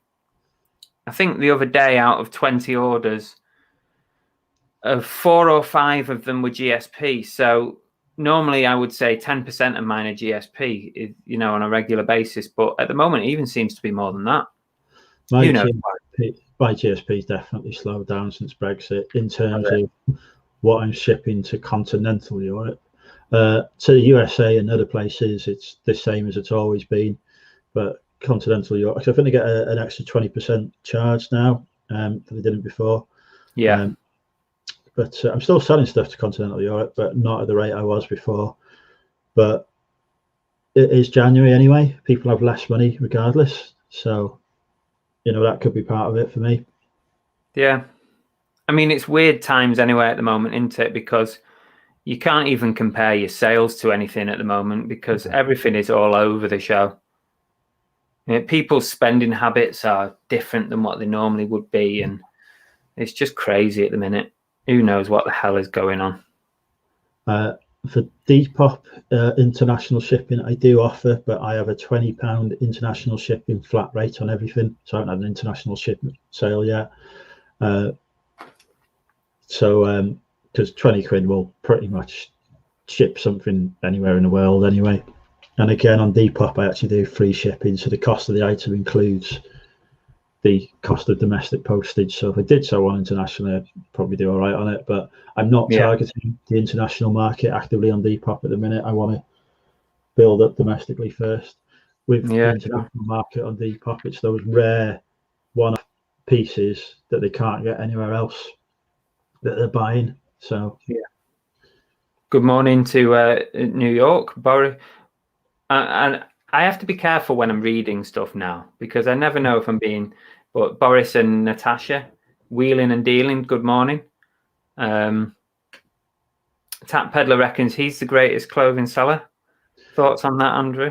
I think the other day, out of 20 orders, 4 or 5 of them were GSP. So normally I would say 10% of mine are GSP, on a regular basis. But at the moment, it even seems to be more than that. My GSP's definitely slowed down since Brexit in terms of what I'm shipping to continental Europe. To the USA and other places, it's the same as it's always been. But continental Europe, I think they get an extra 20% charge now that they didn't before. Yeah. But I'm still selling stuff to continental Europe, but not at the rate I was before. But it is January anyway. People have less money regardless. So, that could be part of it for me. Yeah. I mean, it's weird times anyway at the moment, isn't it? Because you can't even compare your sales to anything at the moment because everything is all over the show. People's spending habits are different than what they normally would be. And it's just crazy at the minute. Who knows what the hell is going on? For Depop international shipping, I do offer, but I have a £20 international shipping flat rate on everything. So I haven't had an international shipment sale yet. Because 20 quid will pretty much ship something anywhere in the world anyway. And again, on Depop, I actually do free shipping. So the cost of the item includes the cost of domestic postage. So if I did sell one internationally, I'd probably do all right on it. But I'm not targeting the international market actively on Depop at the minute. I want to build up domestically first. With the international market on Depop, it's those rare one-off pieces that they can't get anywhere else that they're buying. So Good morning to New York, Boris. And I have to be careful when I'm reading stuff now because I never know if I'm being. But Boris and Natasha, wheeling and dealing. Good morning. Tap Peddler reckons he's the greatest clothing seller. Thoughts on that, Andrew?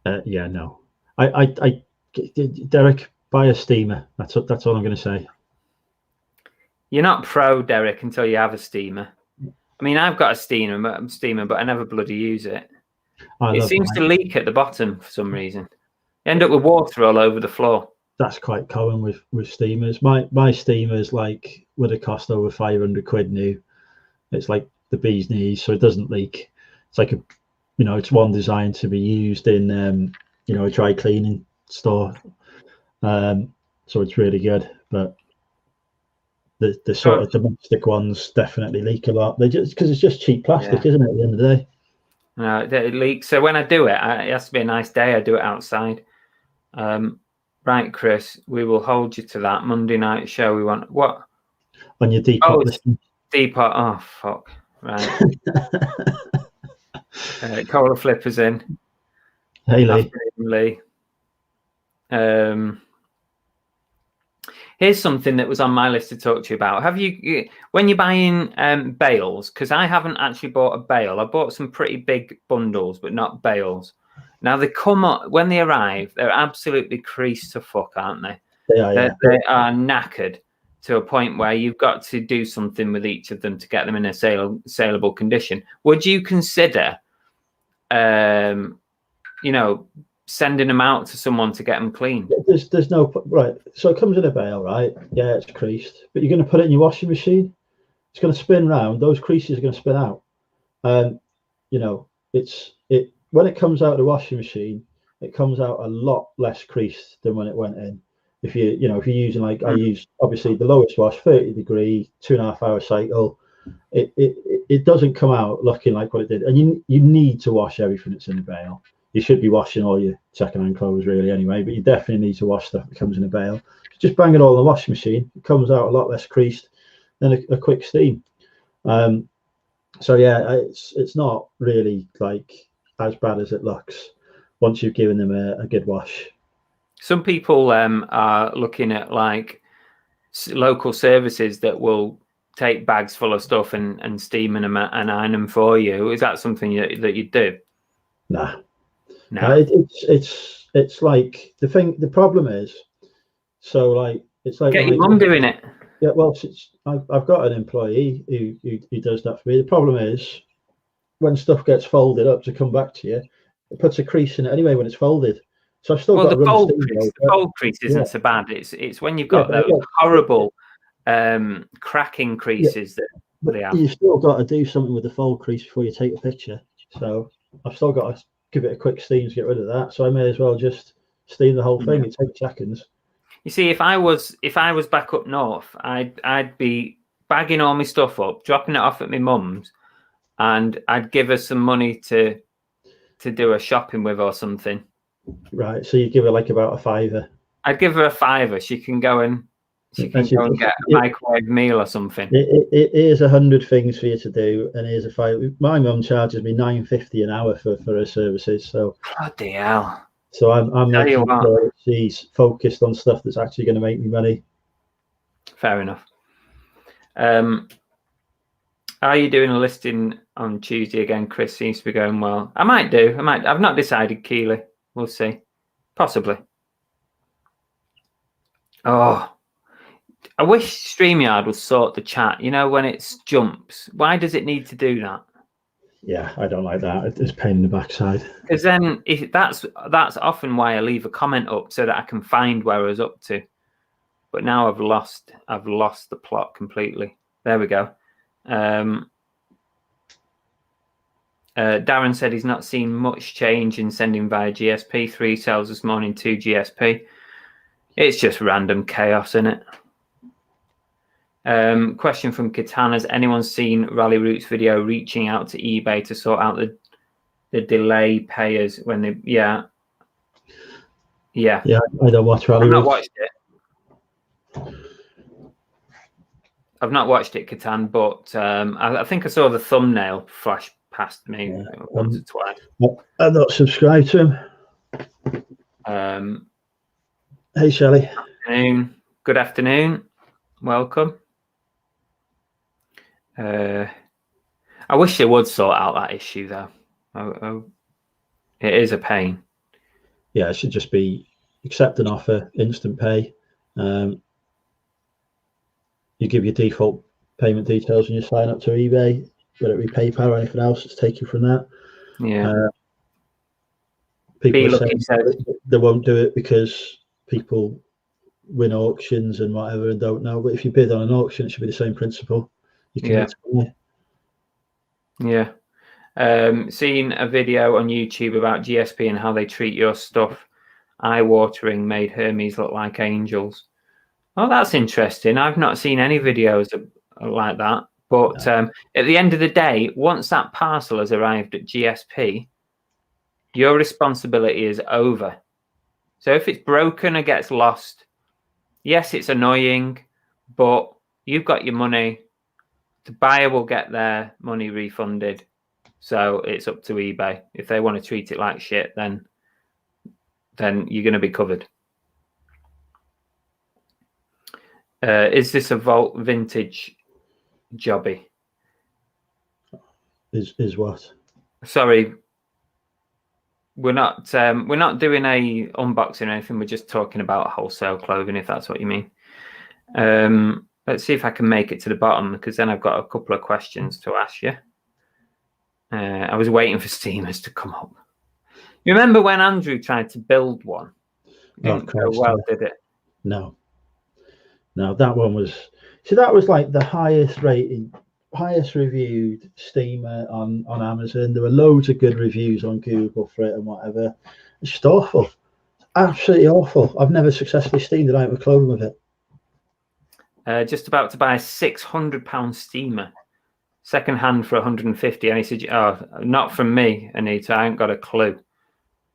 No. I Derek, buy a steamer. That's all I'm going to say. You're not pro Derek until you have a steamer. I mean, I've got a steamer, but I never bloody use it. It seems to leak at the bottom for some reason. You end up with water all over the floor. That's quite common with steamers. My steamer's like would have cost over 500 quid new. It's like the bee's knees, so it doesn't leak. It's like it's one designed to be used in a dry cleaning store. So it's really good, but the sort of domestic ones definitely leak a lot. They just because it's just cheap plastic, isn't it? At the end of the day. No, it leaks. So when I do it, it has to be a nice day. I do it outside. Right, Chris, we will hold you to that Monday night show. We want what? On your Depop listing. Depop. Oh, fuck. Right. Cola Flipper's in. Hey, Lee. Here's something that was on my list to talk to you about. Have you, when you're buying bales, because I haven't actually bought a bale. I bought some pretty big bundles, but not bales. Now they come up when they arrive, they're absolutely creased to fuck, aren't they? They are. They are knackered to a point where you've got to do something with each of them to get them in a saleable condition. Would you consider, sending them out to someone to get them clean? There's no right. So it comes in a bale, right? Yeah, it's creased, but you're going to put it in your washing machine. It's going to spin round. Those creases are going to spin out. When it comes out of the washing machine, it comes out a lot less creased than when it went in. If you're using I use obviously the lowest wash, 30 degree, 2.5 hour cycle. It doesn't come out looking like what it did, and you need to wash everything that's in the bale. You should be washing all your second-hand clothes really anyway, but you definitely need to wash stuff that comes in a bale. Just bang it all in the washing machine. It comes out a lot less creased than a quick steam. So yeah, it's not really like as bad as it looks once you've given them a good wash. Some people are looking at like local services that will take bags full of stuff and steam them and iron them for you. Is that something that you do? Nah. No. It's like the problem is, so like it's like Get when your mum doing it. yeah, well, I've got an employee who does that for me. The problem is when stuff gets folded up to come back to you, it puts a crease in it anyway when it's folded. So I've still Well, got to run a steam the over. fold crease isn't so bad. It's when you've Yeah, got those horrible cracking creases that but they have. you still got to do something with the fold crease before you take a picture. So I've still got to give it a quick steam to get rid of that. So I may as well just steam the whole thing. It takes seconds. You see, if I was back up north, I'd be bagging all my stuff up, dropping it off at my mum's, and I'd give her some money to do a shopping with or something. Right. So you give her like about a £5. I'd give her a £5. She can go and get a microwave meal or something. Here's 100 things for you to do, and here's a £5. My mum charges me £9.50 an hour for her services. So bloody hell. So I'm making sure that she's focused on stuff that's actually going to make me money. Fair enough. Are you doing a listing on Tuesday again? Chris seems to be going well. I might do. I've not decided, Keely. We'll see. Possibly. Oh, I wish StreamYard would sort the chat. You know, when it jumps, why does it need to do that? Yeah, I don't like that. It's a pain in the backside. Because then if that's often why I leave a comment up so that I can find where I was up to. But now I've lost the plot completely. There we go. Darren said he's not seen much change in sending via GSP. 3 sales this morning, 2 GSP. It's just random chaos, isn't it? Question from Kitan: has anyone seen Rally Root's video reaching out to eBay to sort out the delay payers when they? Yeah. I don't watch Rally Root. I've not watched it. I've not watched it, Kitan, but I think I saw the thumbnail flash past me once or twice. I'm not subscribed to him. Hey, Shelley. Good afternoon. Welcome. I wish they would sort out that issue, though. It is a pain. Yeah, it should just be accept an offer, instant pay. You give your default payment details and you sign up to eBay, whether it be PayPal or anything else, it's take you from that. Yeah. People say they won't do it because people win auctions and whatever and don't know. But if you bid on an auction, it should be the same principle. You can seen a video on YouTube about GSP and how they treat your stuff. Eye-watering, made Hermes look like angels. Oh, that's interesting. I've not seen any videos like that. But at the end of the day, once that parcel has arrived at GSP, your responsibility is over. So if it's broken or gets lost, yes, it's annoying, but you've got your money. The buyer will get their money refunded. So it's up to eBay. If they want to treat it like shit, then you're going to be covered. Is this a Vault vintage jobby? Is what? Sorry, we're not doing a unboxing or anything. We're just talking about wholesale clothing, if that's what you mean. Let's see if I can make it to the bottom, because then I've got a couple of questions to ask you. I was waiting for steamers to come up. You remember when Andrew tried to build one? It didn't go well, did it? No, that one was. So that was like the highest rated, highest reviewed steamer on Amazon. There were loads of good reviews on Google for it and whatever. It's just awful, absolutely awful. I've never successfully steamed an item of clothing with it. Just about to buy a £600 steamer, second hand for 150, and he said, "Oh, not from me, Anita. I ain't got a clue."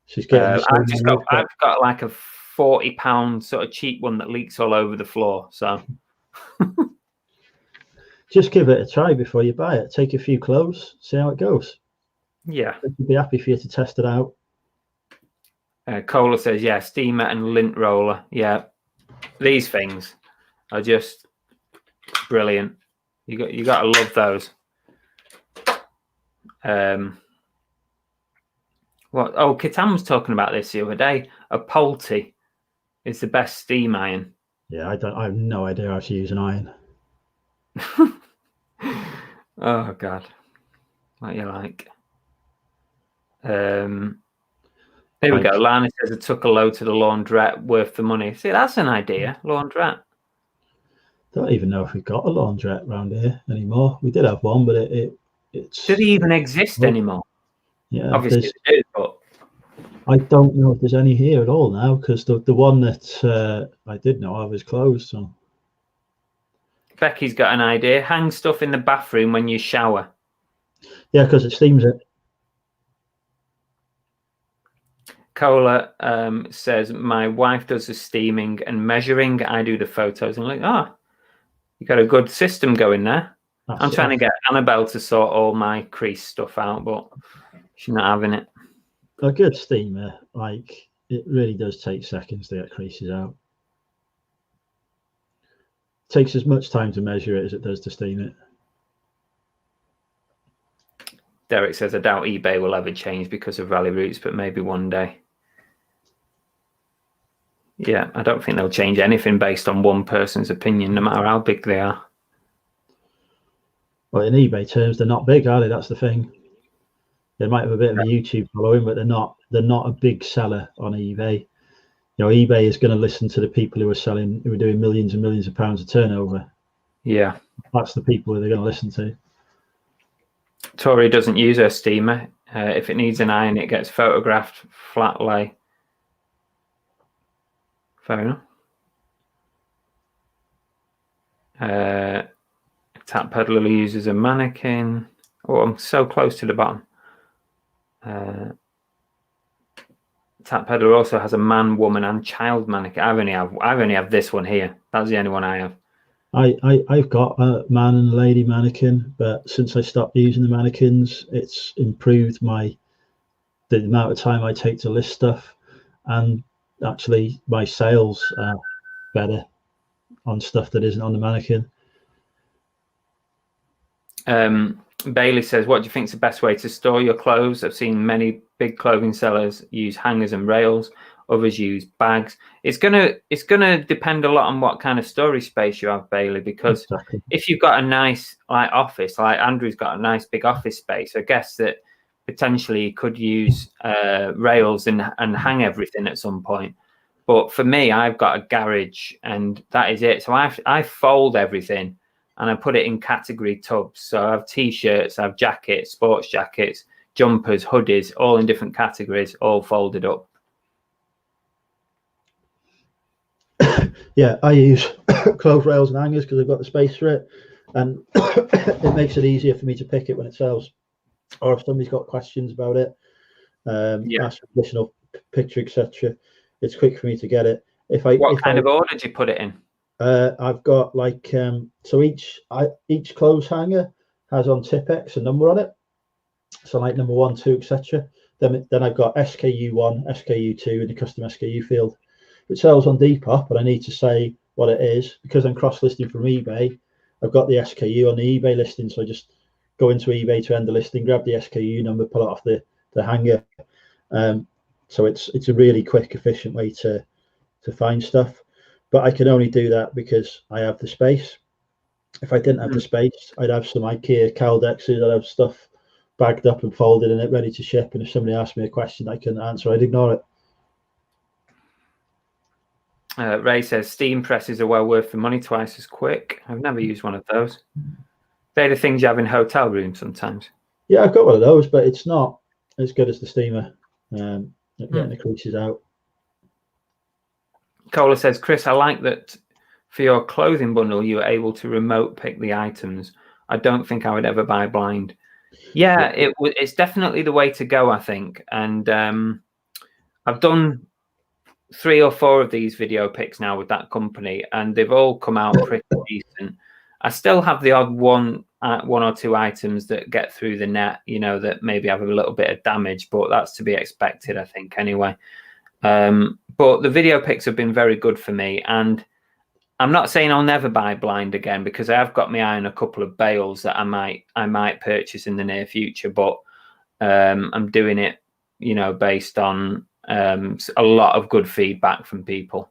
She's getting. I've got like a £40 sort of cheap one that leaks all over the floor. So just give it a try before you buy it. Take a few clothes, see how it goes. Yeah, I'd be happy for you to test it out. Cola says, "Yeah, steamer and lint roller. Yeah, these things are just brilliant. You got to love those." What? Oh, Kitan was talking about this the other day. A Pulte is the best steam iron. Yeah, I have no idea how to use an iron. Oh God, what you like? Here we go. Lana says I took a load to the laundrette, worth the money. See, that's an idea. Laundrette. Don't even know if we've got a laundrette around here anymore. We did have one, but it's. Do they even exist anymore? Yeah, obviously they do, but I don't know if there's any here at all now, because the one that I did know of is closed. So Becky's got an idea. Hang stuff in the bathroom when you shower. yeah, because it steams it. Cola says my wife does the steaming and measuring. I do the photos. And like, you got a good system going there. I'm trying to get Annabelle to sort all my crease stuff out, but she's not having it. A good steamer, like, it really does take seconds to get creases out. It takes as much time to measure it as it does to steam it. Derek says I doubt eBay will ever change because of rally routes, but maybe one day. Yeah, I don't think they'll change anything based on one person's opinion, no matter how big they are. Well, in eBay terms, they're not big, are they? That's the thing. They might have a bit of a YouTube following, but they're not a big seller on eBay. You know, eBay is going to listen to the people who are doing millions and millions of pounds of turnover. Yeah, that's the people who they're going to listen to. Tori doesn't use her steamer. If it needs an iron, it gets photographed, flat lay. Fair enough. Tap peddler uses a mannequin. Oh, I'm so close to the bottom. Tap peddler also has a man, woman, and child mannequin. I only have this one here. That's the only one I have. I've got a man and a lady mannequin, but since I stopped using the mannequins, it's improved the amount of time I take to list stuff, and actually my sales are better on stuff that isn't on the mannequin. Bailey says, what do you think is the best way to store your clothes? I've seen many big clothing sellers use hangers and rails. Others use bags. It's gonna depend a lot on what kind of storage space you have, Bailey, because exactly. If you've got a nice office, like Andrew's got a nice big office space, I guess that potentially you could use rails and hang everything at some point. But for me, I've got a garage and that is it. So I fold everything and I put it in category tubs. So I have T-shirts, I have jackets, sports jackets, jumpers, hoodies, all in different categories, all folded up. Yeah, I use clothes rails and hangers because I've got the space for it, and it makes it easier for me to pick it when it sells, or if somebody's got questions about it, ask for additional picture, etc. It's quick for me to get it. What kind of order did you put it in? I've got like so each clothes hanger has on Tipex a number on it, so like number 1, 2, etc. Then I've got SKU1, SKU2 in the custom SKU field. If it sells on Depop, but I need to say what it is because I'm cross-listing from eBay. I've got the SKU on the eBay listing, so I just go into eBay to end the listing, grab the SKU number, pull it off the hanger. So it's a really quick, efficient way to find stuff. But I can only do that because I have the space. If I didn't have the space, I'd have some IKEA Caldexes. I'd have stuff bagged up and folded in it, ready to ship. And if somebody asked me a question I couldn't answer, I'd ignore it. Ray says steam presses are well worth the money, twice as quick. I've never used one of those. They're the things you have in hotel rooms sometimes. Yeah, I've got one of those, but it's not as good as the steamer. Getting the creases out. Cola says, Chris, I like that for your clothing bundle, you were able to remote pick the items. I don't think I would ever buy blind. Yeah, it's definitely the way to go, I think. And I've done 3 or 4 of these video picks now with that company, and they've all come out pretty decent. I still have the odd one or two items that get through the net, you know, that maybe have a little bit of damage, but that's to be expected, I think, anyway. But the video picks have been very good for me, and I'm not saying I'll never buy blind again because I have got my eye on a couple of bales that I might purchase in the near future, but I'm doing it you know, based on a lot of good feedback from people.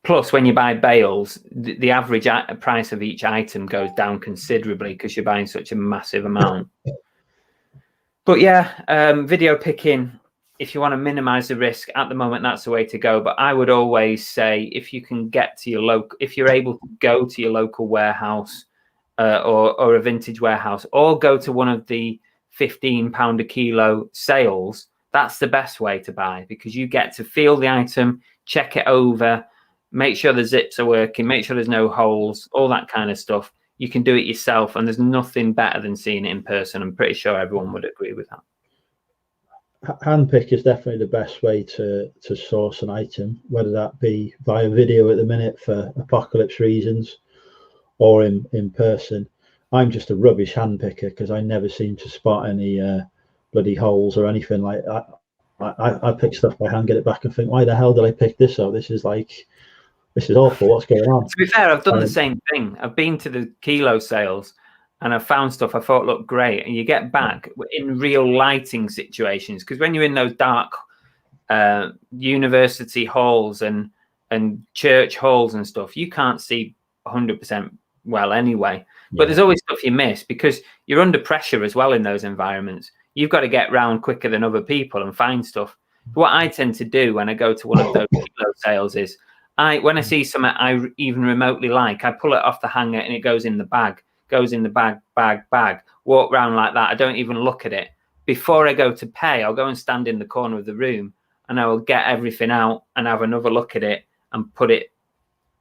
Plus, when you buy bales, the average price of each item goes down considerably because you're buying such a massive amount. But yeah, video picking, if you want to minimize the risk at the moment, that's the way to go. But I would always say, if you can get to your local, if you're able to go to your local warehouse or a vintage warehouse, or go to one of the £15 a kilo sales, that's the best way to buy, because you get to feel the item, check it over, make sure the zips are working, make sure there's no holes, all that kind of stuff. You can do it yourself, and there's nothing better than seeing it in person. I'm pretty sure everyone would agree with that. Handpick is definitely the best way to source an item, whether that be via video at the minute for apocalypse reasons or in person. I'm just a rubbish hand picker because I never seem to spot any bloody holes or anything like that. I pick stuff by hand, get it back and think, why the hell did I pick this up? This is awful. What's going on? To be fair, I've done the same thing. I've been to the kilo sales and I've found stuff I thought looked great, and you get back in real lighting situations, because when you're in those dark university halls and church halls and stuff, you can't see 100% well anyway. But there's always stuff you miss because you're under pressure as well in those environments. You've got to get round quicker than other people and find stuff. What I tend to do when I go to one of those kilo sales is, when I see something I even remotely like, I pull it off the hanger and it goes in the bag. Bag, walk around like that. I don't even look at it. Before I go to pay, I'll go and stand in the corner of the room and I will get everything out and have another look at it and put it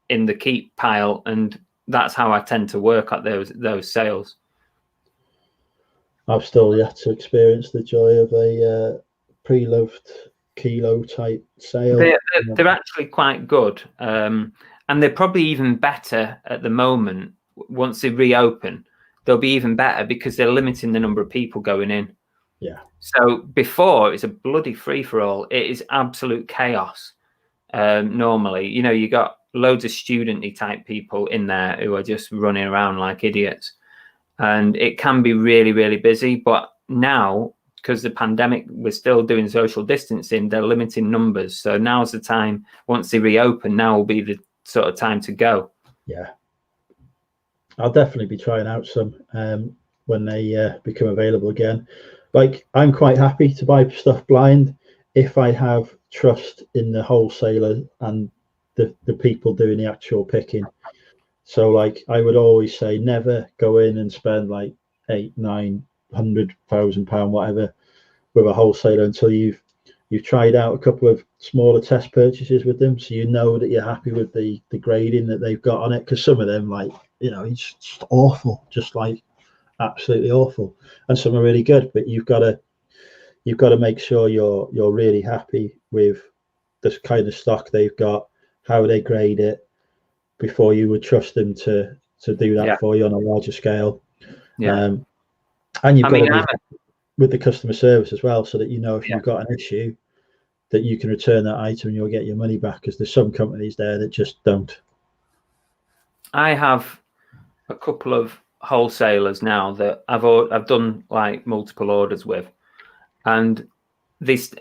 in the keep pile. And that's how I tend to work at those sales. I've still yet to experience the joy of a pre-loved kilo type sale. They're actually quite good. And they're probably even better at the moment. Once they reopen, they'll be even better because they're limiting the number of people going in. Yeah. So before, it's a bloody free-for-all. It is absolute chaos. Normally, you know, you got loads of studenty type people in there who are just running around like idiots. And it can be really, really busy. But now, because the pandemic, we're still doing social distancing, they're limiting numbers. So now's the time. Once they reopen, now will be the sort of time to go. Yeah. I'll definitely be trying out some when they become available again. Like, I'm quite happy to buy stuff blind if I have trust in the wholesaler and the people doing the actual picking. So, like, I would always say never go in and spend like £800,000-900,000, whatever, with a wholesaler until you've tried out a couple of smaller test purchases with them, so you know that you're happy with the grading that they've got on it. Because some of them, like, you know, it's just awful, just like absolutely awful, and some are really good. But you've got to make sure you're really happy with the kind of stock they've got, how they grade it, before you would trust them to do that for you on a larger scale. And you've got to be with the customer service as well, so that you know if you've got an issue, that you can return that item and you'll get your money back, because there's some companies there that just don't. I have a couple of wholesalers now that I've done like multiple orders with, and this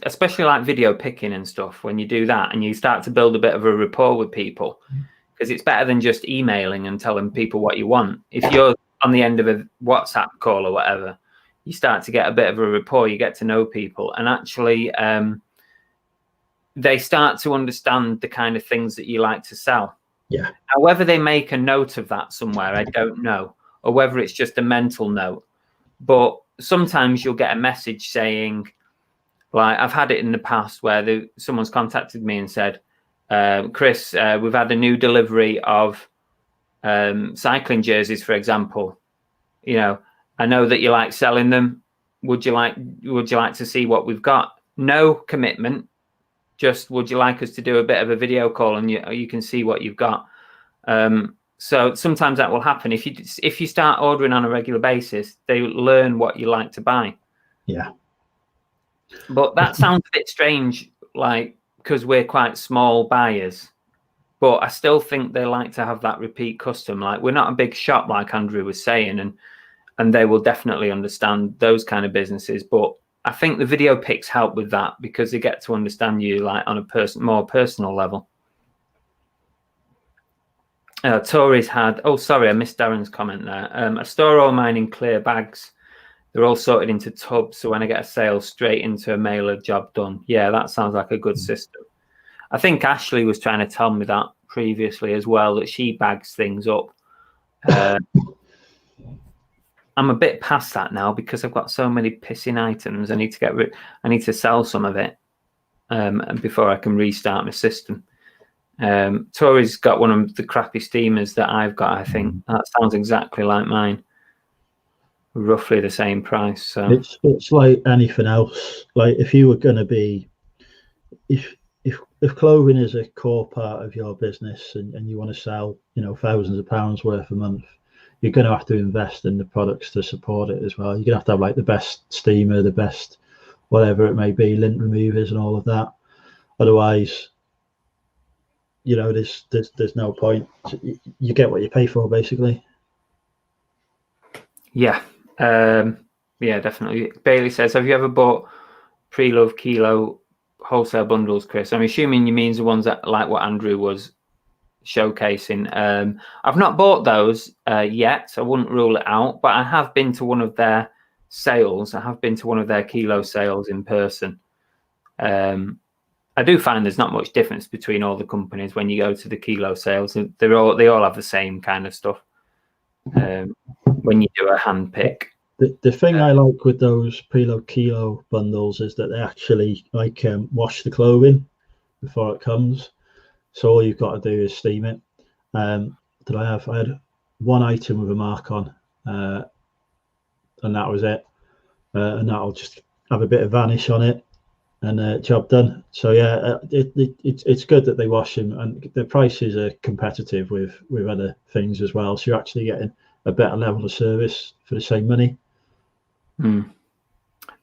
especially like video picking and stuff, when you do that and you start to build a bit of a rapport with people, because it's better than just emailing and telling people what you want. If you're on the end of a WhatsApp call or whatever, you start to get a bit of a rapport, you get to know people, and actually they start to understand the kind of things that you like to sell. Yeah. Now, whether they make a note of that somewhere, I don't know, or whether it's just a mental note. But sometimes you'll get a message saying, like, I've had it in the past where someone's contacted me and said, Chris, we've had a new delivery of cycling jerseys, for example. You know, I know that you like selling them. Would you like to see what we've got? No commitment. Just, would you like us to do a bit of a video call and you can see what you've got? So sometimes that will happen. If you start ordering on a regular basis, they learn what you like to buy. Yeah. But that sounds a bit strange, like, because we're quite small buyers. But I still think they like to have that repeat custom. Like, we're not a big shop, like Andrew was saying, and and they will definitely understand those kind of businesses. But I think the video pics help with that because they get to understand you like on a more personal level. Tories had, oh, sorry, I missed Darren's comment there. I store all mine in clear bags. They're all sorted into tubs. So when I get a sale, straight into a mailer, job done. Yeah, that sounds like a good system. I think Ashley was trying to tell me that previously as well, that she bags things up. I'm a bit past that now because I've got so many pissing items. I need to get rid. I need to sell some of it before I can restart my system. Tori's got one of the crappy steamers that I've got. I think that sounds exactly like mine, roughly the same price. So it's like anything else. Like if you were going to be, if clothing is a core part of your business and you want to sell, you know, thousands of pounds worth a month, you're going to have to invest in the products to support it as well. You're going to have like the best steamer, the best whatever it may be, lint removers and all of that. Otherwise, you know, there's no point. You get what you pay for, basically. Yeah, yeah, definitely. Bailey says, have you ever bought pre-love kilo wholesale bundles, Chris? I'm assuming you means the ones that like what Andrew was showcasing. I've not bought those yet, so I wouldn't rule it out, but I have been to one of their sales. I have been to one of their kilo sales in person. I do find there's not much difference between all the companies when you go to the kilo sales. They all have the same kind of stuff when you do a hand pick. The thing I like with those preload kilo bundles is that they actually like wash the clothing before it comes. So all you've got to do is steam it. I had one item with a mark on, and that was it. And that'll just have a bit of varnish on it, and job done. So yeah, it's good that they wash them, and the prices are competitive with other things as well. So you're actually getting a better level of service for the same money.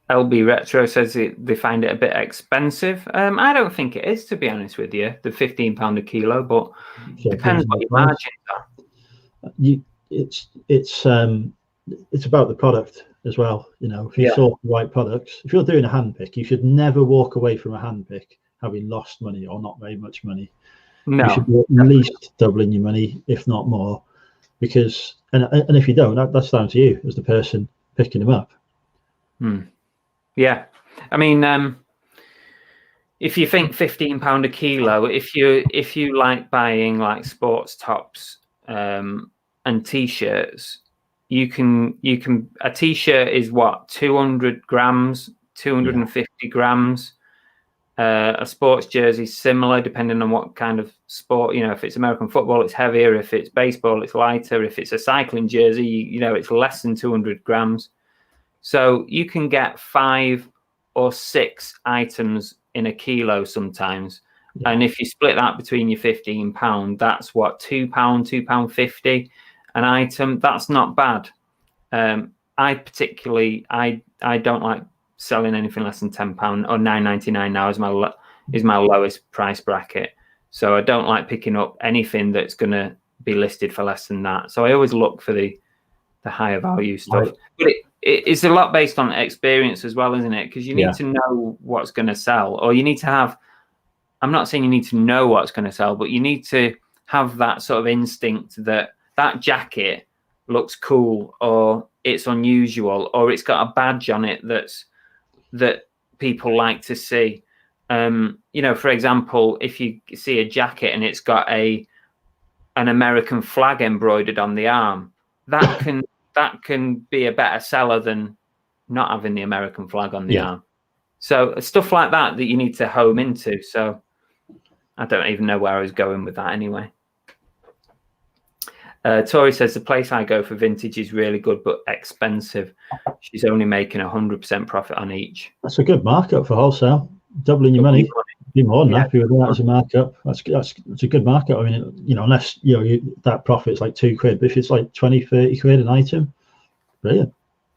LB Retro says they find it a bit expensive. I don't think it is, to be honest with you, the £15 a kilo, but it depends what your margins are. It's about the product as well. You know, if you source the right products, if you're doing a hand pick, you should never walk away from a hand pick having lost money or not very much money. No, you should be at least doubling your money, if not more, because and if you don't, that's down to you as the person picking them up. Yeah, I mean, if you think £15 a kilo, if you like buying like sports tops and t-shirts, you can a t-shirt is what, 200 grams, 250 grams. A sports jersey similar, depending on what kind of sport. You know, if it's American football, it's heavier. If it's baseball, it's lighter. If it's a cycling jersey, you know, it's less than 200 grams. So you can get 5 or 6 items in a kilo sometimes. And if you split that between your £15, that's what, £2.50 an item. That's not bad. I don't like selling anything less than £10 or £9.99 now is my lowest price bracket. So I don't like picking up anything that's going to be listed for less than that. So I always look for the higher value stuff. Right. But it's a lot based on experience as well, isn't it? Because you need to know what's going to sell, or you need to have, I'm not saying you need to know what's going to sell, but you need to have that sort of instinct that jacket looks cool, or it's unusual, or it's got a badge on it that people like to see. You know, for example, if you see a jacket and it's got an American flag embroidered on the arm, that can be a better seller than not having the American flag on the arm. So stuff like that you need to home into. So I don't even know where I was going with that anyway. Tori says the place I go for vintage is really good but expensive. She's only making 100% profit on each. That's a good markup for wholesale. Doubling your money. Be more than happy with that as a markup. That's a good markup. I mean, you know, unless that profit's like £2, but if it's like 20, 30 quid an item, brilliant.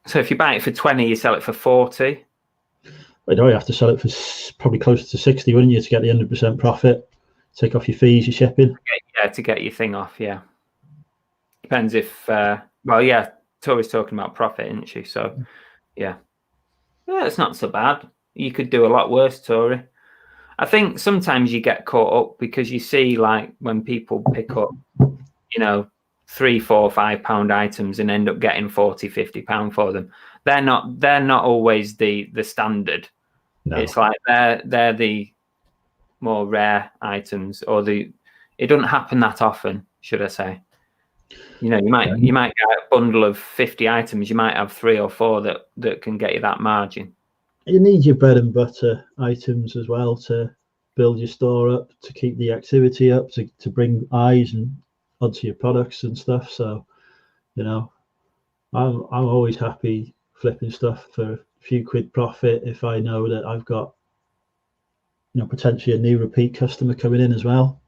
So if you buy it for 20, you sell it for 40. But you have to sell it for probably closer to 60, wouldn't you, to get the 100% profit? Take off your fees, your shipping. Yeah, to get your thing off. Yeah, depends if. Well, yeah, Tori's talking about profit, isn't she? So, yeah, it's not so bad. You could do a lot worse, Tori. I think sometimes you get caught up because you see, like, when people pick up, you know, £3, £4, £5 items and end up getting £40, £50 for them. They're not always the standard. No. It's like they're the more rare items, or it doesn't happen that often, should I say. You know, you might get a bundle of 50 items, you might have 3 or 4 that can get you that margin. You need your bread and butter items as well to build your store up, to keep the activity up, to bring eyes and onto your products and stuff. So, you know, I'm always happy flipping stuff for a few quid profit if I know that I've got, you know, potentially a new repeat customer coming in as well.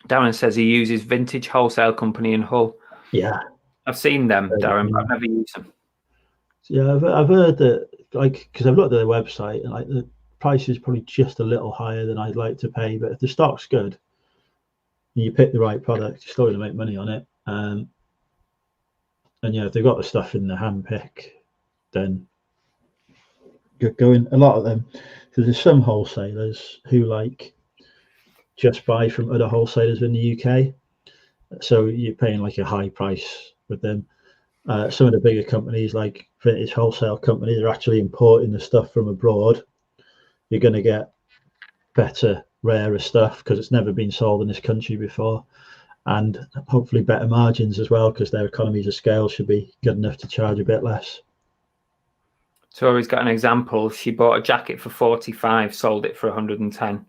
Darren says he uses Vintage Wholesale Company in Hull. Yeah, I've seen them, Darren, but I've never used them. Yeah, I've heard that, like, because I've looked at their website and like the price is probably just a little higher than I'd like to pay, but if the stock's good and you pick the right product, you're still going to make money on it. And yeah, if they've got the stuff in the hand pick, then you're going. A lot of them, because there's some wholesalers who like just buy from other wholesalers in the UK, so you're paying like a high price with them. Some of the bigger companies like Vintage Wholesale companies are actually importing the stuff from abroad. You're going to get better, rarer stuff because it's never been sold in this country before, and hopefully better margins as well because their economies of scale should be good enough to charge a bit less. Tori's got an example. She bought a jacket for 45, sold it for 110.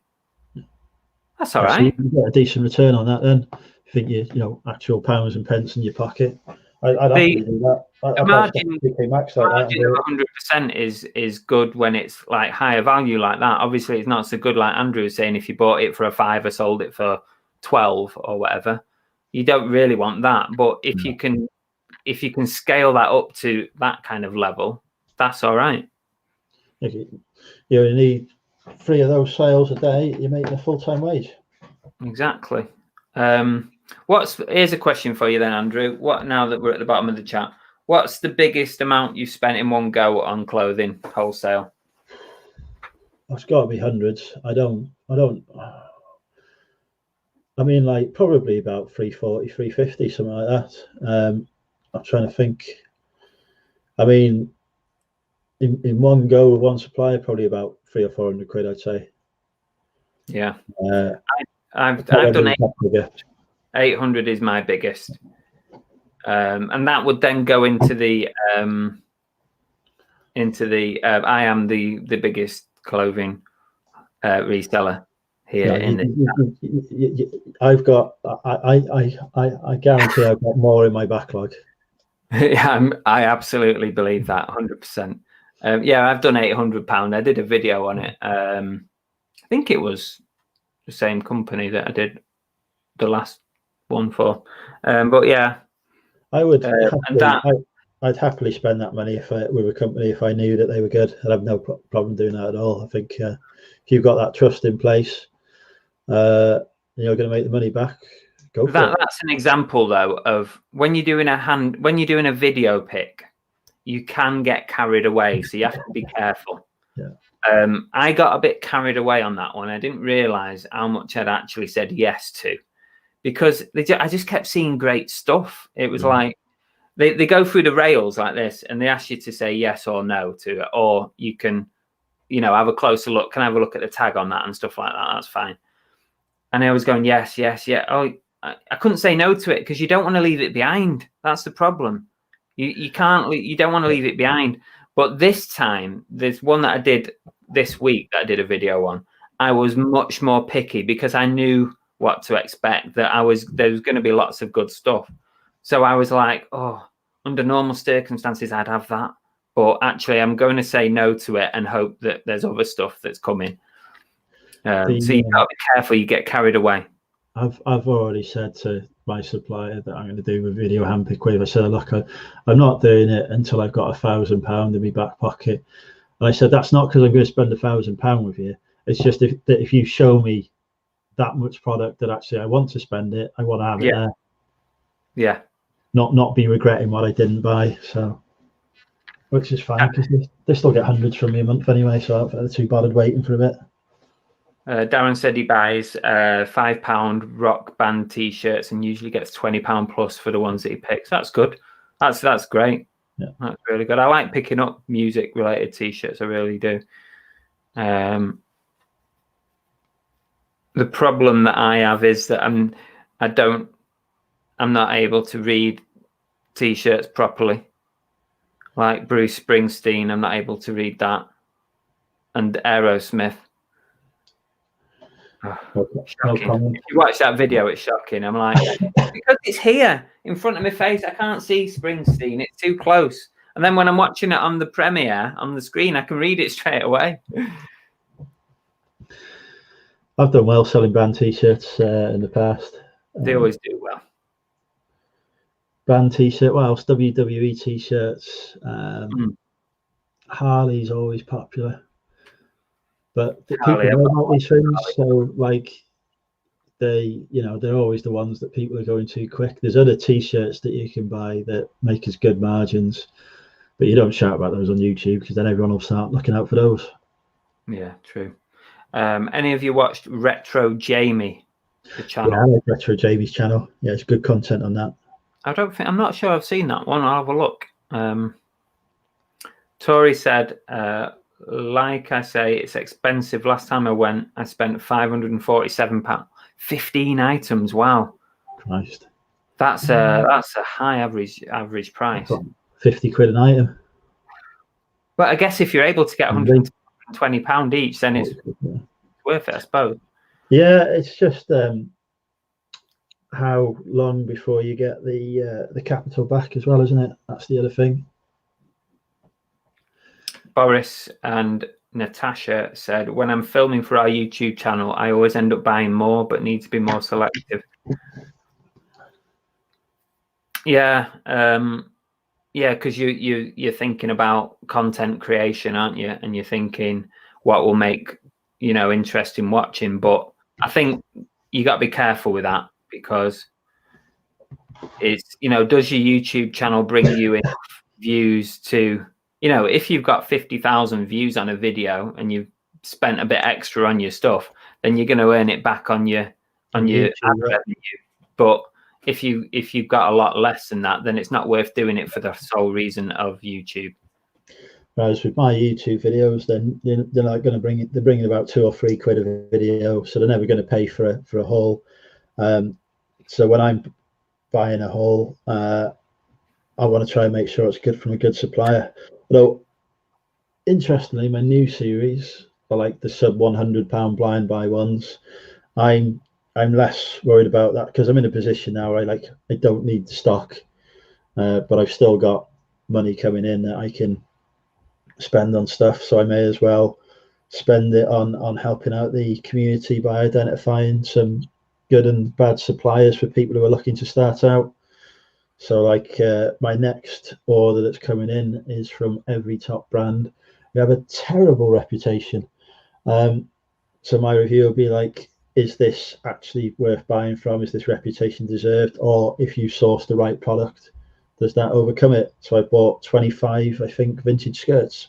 That's all right. So you can get a decent return on that then. You think you know, actual pounds and pence in your pocket. I'd happily do that. The margin of 100% is good when it's like higher value like that. Obviously, it's not so good like Andrew was saying. If you bought it for a £5, sold it for 12 or whatever, you don't really want that. But if you can scale that up to that kind of level, that's all right. If you only need 3 of those sales a day, you're making a full-time wage. Exactly. Here's a question for you then, Andrew. What, now that we're at the bottom of the chat, what's the biggest amount you've spent in one go on clothing wholesale? It's got to be hundreds. I mean, like probably about 340, 350, something like that. I'm trying to think. I mean, in one go with one supplier, probably about 300 or 400 quid, I'd say. Yeah. I've done 800 is my biggest, and that would then go into the I am the biggest clothing reseller here. I guarantee I've got more in my backlog. Yeah, I absolutely believe that 100%. Yeah, I've done £800. I did a video on it. I think it was the same company that I did the last one for, but yeah, I would I'd happily spend that money with a company if I knew that they were good. I'd have no problem doing that at all. I think if you've got that trust in place, you're going to make the money back. Go for it. That's an example though of when you're doing a video pick, you can get carried away, so you have to be careful. Yeah. I got a bit carried away on that one. I didn't realize how much I'd actually said yes to, because I just kept seeing great stuff. It was like they go through the rails like this, and they ask you to say yes or no to it, or you can, have a closer look. Can I have a look at the tag on that and stuff like that? That's fine. And I was going yes, yes, yeah. Oh, I couldn't say no to it because you don't want to leave it behind. That's the problem. You don't want to leave it behind. But this time, there's one that I did this week that I did a video on. I was much more picky because I knew what to expect, that there was going to be lots of good stuff. So I was like, oh, under normal circumstances, I'd have that. But actually, I'm going to say no to it and hope that there's other stuff that's coming. So you've got to be careful, you get carried away. I've already said to my supplier that I'm going to do a video handpick with. I said, look, I'm not doing it until I've got £1,000 in my back pocket. And I said, that's not because I'm going to spend £1,000 with you. It's just that if you show me that much product that actually I want to spend it, I want to have it there. Yeah. not be regretting what I didn't buy. So, which is fine because they still get hundreds from me a month anyway, so I'm not too bothered waiting for a bit. Darren said he buys £5 rock band t-shirts and usually gets £20 plus for the ones that he picks. That's good. That's great. Yeah. That's really good. I like picking up music related t-shirts. I really do. The problem that I have is that I'm not able to read t-shirts properly. Like Bruce Springsteen, I'm not able to read that. And Aerosmith. Oh, shocking. If you watch that video, it's shocking. I'm like, because it's here in front of my face, I can't see Springsteen. It's too close. And then when I'm watching it on the premiere on the screen, I can read it straight away. I've done well selling band t-shirts in the past. They always do well. Band t-shirt, well, WWE t-shirts. Harley's always popular. But people know about these things, so like they're always the ones that people are going too quick. There's other t-shirts that you can buy that make as good margins, but you don't shout about those on YouTube because then everyone will start looking out for those. Yeah, true. Any of you watched Retro Jamie, the channel? Yeah, I like Retro Jamie's channel. Yeah, it's good content on that. I'm not sure I've seen that one. I'll have a look. Tori said, like I say, it's expensive. Last time I went, I spent £547. 15 items. Wow. Christ. That's a high average price. 50 quid an item. But I guess if you're able to get £120 each, then it's worth it, I suppose. Yeah, it's just how long before you get the capital back as well, isn't it? That's the other thing. Boris and Natasha said, when I'm filming for our YouTube channel, I always end up buying more, but need to be more selective. Yeah, because you're thinking about content creation, aren't you? And you're thinking what will make interesting watching. But I think you got to be careful with that because it's does your YouTube channel bring you enough views to if you've got 50,000 views on a video and you've spent a bit extra on your stuff, then you're going to earn it back on your YouTube, ad revenue. But if you've got a lot less than that, then it's not worth doing it for the sole reason of YouTube. Whereas with my YouTube videos, then they're not going to bring it. They're bringing about 2 or 3 quid a video, so they're never going to pay for a haul. So when I'm buying a haul, I want to try and make sure it's good from a good supplier. Although, interestingly, my new series are like the sub £100 blind buy ones. I'm less worried about that because I'm in a position now where I don't need the stock, but I've still got money coming in that I can spend on stuff. So I may as well spend it on helping out the community by identifying some good and bad suppliers for people who are looking to start out. So my next order that's coming in is from every top brand. We have a terrible reputation. So my review will be like, is this actually worth buying from? Is this reputation deserved? Or if you source the right product, does that overcome it? So I bought 25, I think, vintage skirts.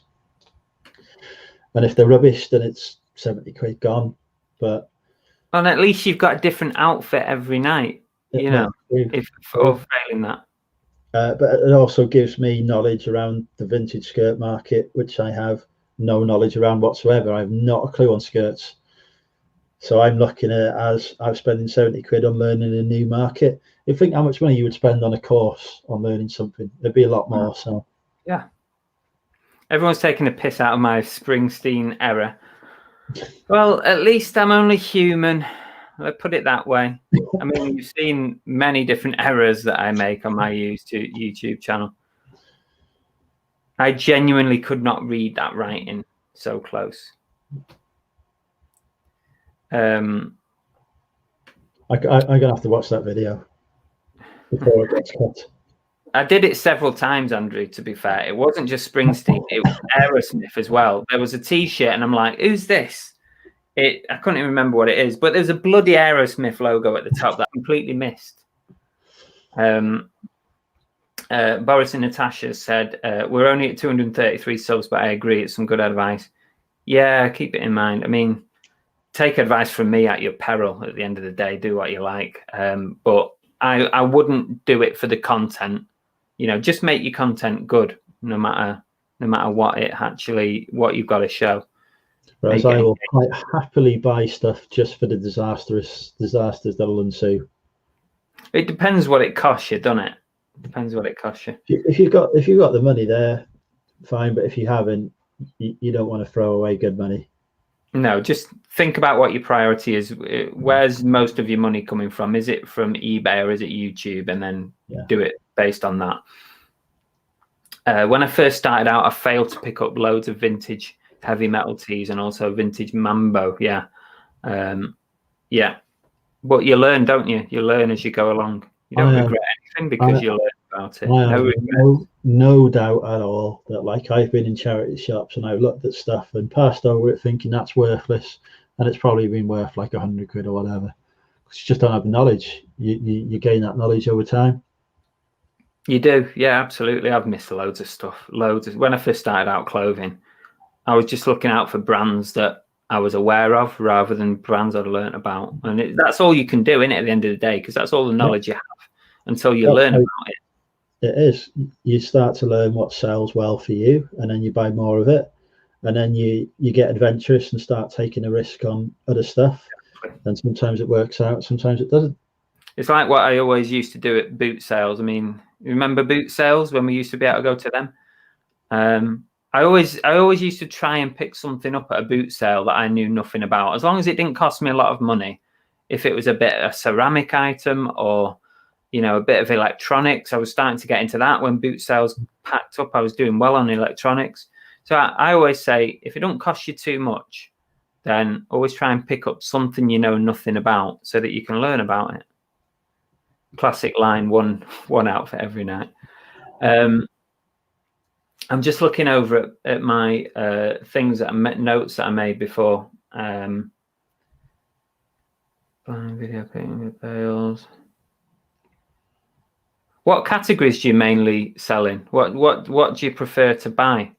And if they're rubbish, then it's 70 quid gone. But and at least you've got a different outfit every night, if failing that. But it also gives me knowledge around the vintage skirt market, which I have no knowledge around whatsoever. I have not a clue on skirts. So I'm looking at it as I'm spending 70 quid on learning a new market. You think how much money you would spend on a course on learning something? There'd be a lot more. So yeah. Everyone's taking a piss out of my Springsteen error. Well, at least I'm only human. Let's put it that way. I mean, you've seen many different errors that I make on my YouTube channel. I genuinely could not read that writing so close. I'm gonna have to watch that video before it gets cut. I did it several times, Andrew, to be fair. It wasn't just Springsteen, it was Aerosmith as well. There was a t-shirt and I'm like, who's this? I couldn't even remember what it is, but there's a bloody Aerosmith logo at the top that I completely missed. Boris and Natasha said, we're only at 233 subs, but I agree, it's some good advice. Yeah, keep it in mind. I mean, take advice from me at your peril at the end of the day. Do what you like. But I wouldn't do it for the content. You know, just make your content good, no matter what what you've got to show. Whereas I will quite happily buy stuff just for the disasters that'll ensue. It depends what it costs you, doesn't it? Depends what it costs you. If you've got the money there, fine. But if you haven't, you don't want to throw away good money. No, just think about what your priority is. Where's most of your money coming from? Is it from eBay or is it YouTube? And then do it based on that. When I first started out, I failed to pick up loads of vintage heavy metal tees and also vintage Mambo. Yeah. But you learn, don't you? You learn as you go along. You don't regret anything because you learn about it. No doubt at all that, like, I've been in charity shops and I've looked at stuff and passed over it thinking that's worthless, and it's probably been worth like 100 quid or whatever. You just don't have knowledge. You gain that knowledge over time. You do, yeah, absolutely. I've missed loads of stuff. When I first started out clothing, I was just looking out for brands that I was aware of rather than brands I'd learned about, and that's all you can do, innit, at the end of the day, because that's all the knowledge you have until you learn about it. It is. You start to learn what sells well for you, and then you buy more of it, and then you get adventurous and start taking a risk on other stuff. And sometimes it works out, sometimes it doesn't. It's like what I always used to do at boot sales. I mean, remember boot sales when we used to be able to go to them? I always used to try and pick something up at a boot sale that I knew nothing about, as long as it didn't cost me a lot of money. If it was a ceramic item or, you know, a bit of electronics, I was starting to get into that. When boot sales packed up, I was doing well on electronics. So I always say, if it don't cost you too much, then always try and pick up something you know nothing about so that you can learn about it. Classic line, one outfit every night. I'm just looking over at my things notes that I made before. Video painting with bales. What categories do you mainly sell in? What do you prefer to buy?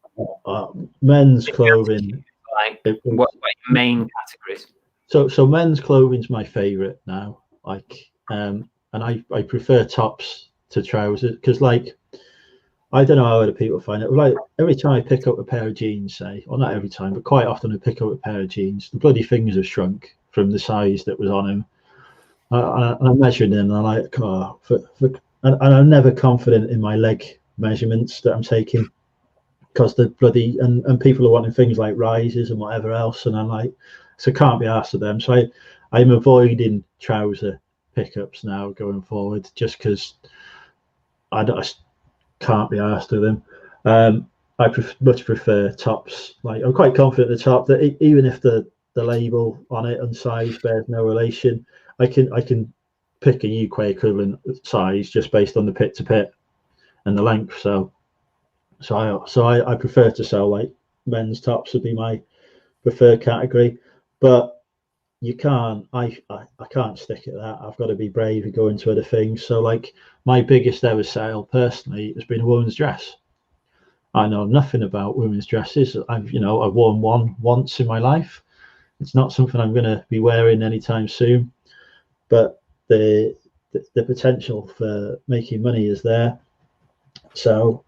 Men's clothing. Like what your main categories? So men's clothing's my favorite now. Like, and I prefer tops to trousers, because, like, I don't know how other people find it. Like, every time I pick up a pair of jeans, say, or not every time, but quite often I pick up a pair of jeans, the bloody fingers have shrunk from the size that was on them. I'm measuring them, and I'm like, oh, and I'm never confident in my leg measurements that I'm taking, because the bloody and people are wanting things like rises and whatever else, and I'm like, so can't be asked of them. So I'm avoiding trouser pickups now going forward, just because I can't be asked of them. I much prefer tops. Like, I'm quite confident at the top that even if the label on it and size bears no relation, I can pick a UK equivalent size just based on the pit to pit and the length. So I prefer to sell, like, men's tops would be my preferred category, but you can't. I can't stick at that. I've got to be brave and go into other things. So, like, my biggest ever sale personally has been a woman's dress. I know nothing about women's dresses. I've worn one once in my life. It's not something I'm going to be wearing anytime soon, but the potential for making money is there. So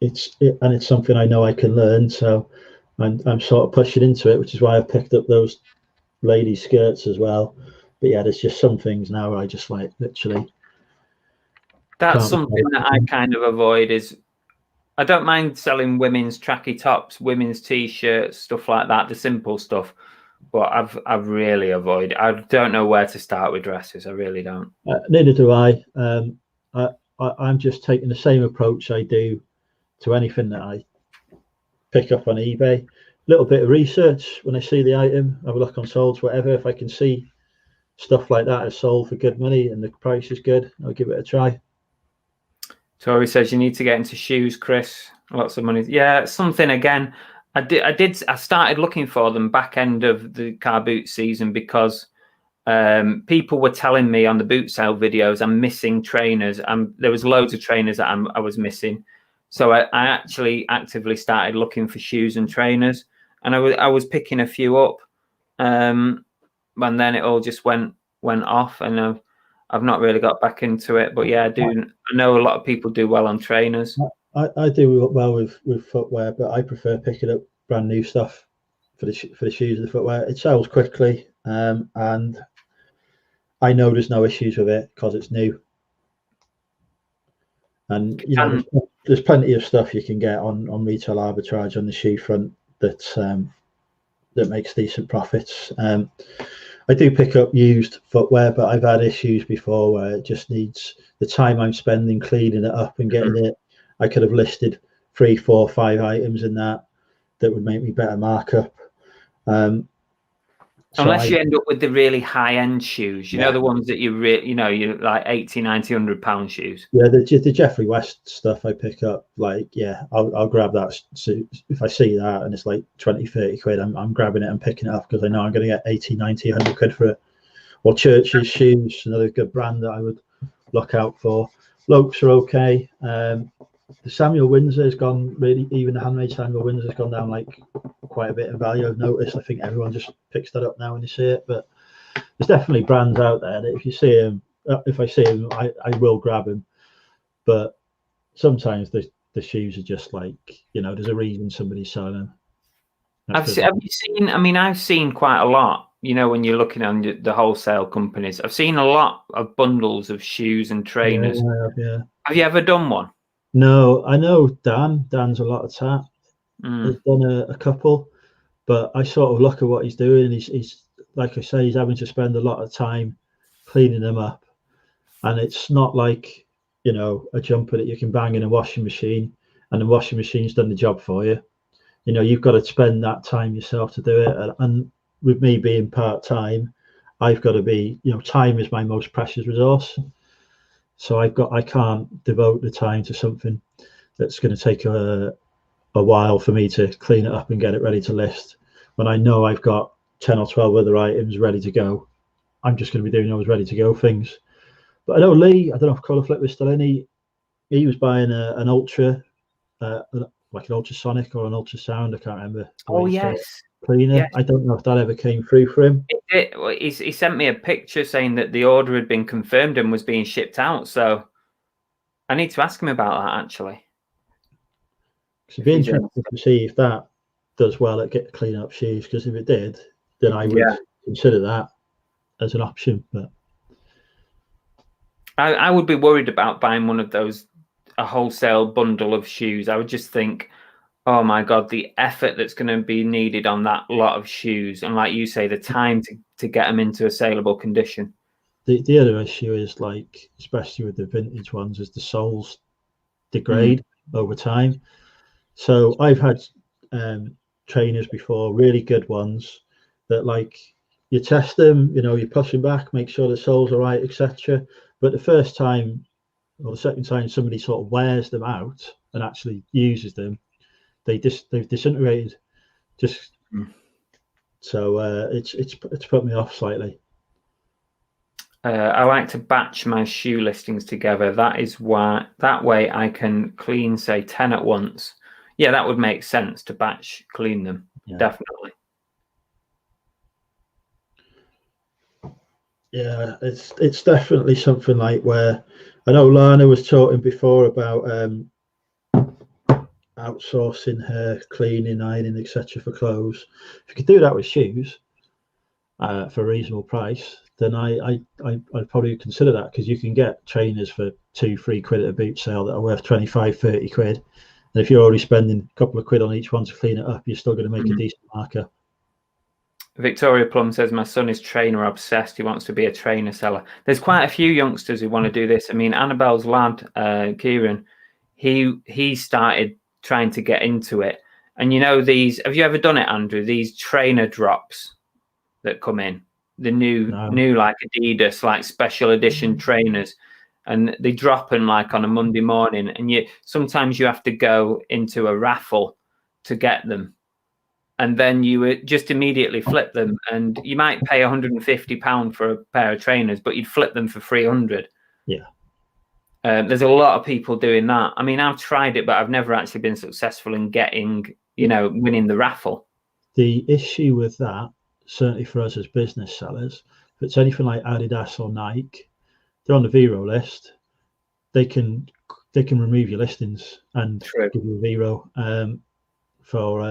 it's something I know I can learn. So I'm sort of pushing into it, which is why I've picked up those lady skirts as well. But yeah, there's just some things now where I just, like, literally. That's something that I kind of avoid. Is I don't mind selling women's tracky tops, women's t-shirts, stuff like that, the simple stuff. But I've really avoided. I don't know where to start with dresses. I really don't. Neither do I. I'm just taking the same approach I do to anything that I pick up on eBay. A little bit of research when I see the item. Have a look on Solds, whatever. If I can see stuff like that is sold for good money and the price is good, I'll give it a try. Tori says you need to get into shoes, Chris. Lots of money. Yeah, something again. I started looking for them back end of the car boot season because people were telling me on the boot sale videos I'm missing trainers. There was loads of trainers that I was missing. So I actually actively started looking for shoes and trainers, and I was picking a few up. And then it all just went off, and I've not really got back into it. But yeah, I know a lot of people do well on trainers. I do well with footwear, but I prefer picking up brand new stuff for the shoes and the footwear. It sells quickly, and I know there's no issues with it because it's new. And you know, there's plenty of stuff you can get on retail arbitrage on the shoe front that makes decent profits. I do pick up used footwear, but I've had issues before where it just needs the time I'm spending cleaning it up and getting it. I could have listed 3, 4, 5 items in that would make me better markup. Unless you end up with the really high-end shoes, you know, the ones that you you're like 80, 90, £100 shoes. Yeah, the Jeffrey West stuff I pick up, like, I'll grab that. So if I see that and it's like 20, 30 quid, I'm grabbing it and picking it up because I know I'm going to get 80, 90, 100 quid for it. Or Church's shoes, another good brand that I would look out for. Lokes are okay. The Samuel Windsor has gone really, even the handmade Samuel Windsor has gone down like quite a bit in value. I've noticed. I think everyone just picks that up now when they see it. But there's definitely brands out there that if you see them, if I see them, I will grab them. But sometimes the shoes are just like, you know, there's a reason somebody's selling them. Have you seen? I mean, I've seen quite a lot. You know, when you're looking on the wholesale companies, I've seen a lot of bundles of shoes and trainers. Yeah. Have you ever done one? No, I know Dan's a lot of tap. He's done a couple, but I sort of look at what he's doing. He's like I say, he's having to spend a lot of time cleaning them up, and it's not like, you know, a jumper that you can bang in a washing machine and the washing machine's done the job for you. You know, you've got to spend that time yourself to do it. And with me being part-time, I've got to be, you know, time is my most precious resource. So I can't devote the time to something that's going to take a while for me to clean it up and get it ready to list. When I know I've got 10 or 12 other items ready to go, I'm just going to be doing those ready to go things. But I know Lee, I don't know if Colour Flip was still in, he was buying an Ultra, like an ultrasonic or an ultrasound, I can't remember. Oh, yes. Cleaner. Yes. I don't know if that ever came through for him. He sent me a picture saying that the order had been confirmed and was being shipped out. So I need to ask him about that, actually. It'd be interesting to see if that does well at getting clean up shoes, because if it did, then I would consider that as an option. But I would be worried about buying one of those, a wholesale bundle of shoes. I would just think, oh my God, the effort that's going to be needed on that lot of shoes. And like you say, the time to get them into a saleable condition. The other issue is, like, especially with the vintage ones, is the soles degrade over time. So I've had trainers before, really good ones, that, like, you test them, you know, you push them back, make sure the soles are right, etc. But the first time or the second time somebody sort of wears them out and actually uses them, they've disintegrated. So it's put me off slightly. I like to batch my shoe listings together. That way I can clean, say, 10 at once. Yeah, that would make sense to batch clean them. Yeah. Definitely. Yeah, it's definitely something like where I know Lana was talking before about outsourcing her cleaning, ironing, etc. for clothes. If you could do that with shoes for a reasonable price, then I'd probably consider that, because you can get trainers for 2-3 quid at a boot sale that are worth 25-30 quid. And if you're already spending a couple of quid on each one to clean it up, you're still going to make a decent marker. Victoria Plum says, my son is trainer obsessed. He wants to be a trainer seller. There's quite a few youngsters who want to do this. I mean, Annabelle's lad, Kieran, he started trying to get into it. And you know, these, have you ever done it, Andrew? These trainer drops that come in, the new like Adidas, like special edition trainers, and they drop in like on a Monday morning, and sometimes you have to go into a raffle to get them. and then you would just immediately flip them, and you might pay £150 for a pair of trainers, but you'd flip them for 300. Yeah. There's a lot of people doing that. I mean, I've tried it, but I've never actually been successful in getting, winning the raffle. The issue with that, certainly for us as business sellers, if it's anything like Adidas or Nike, they're on the Vero list. They can remove your listings and True. give you a Vero for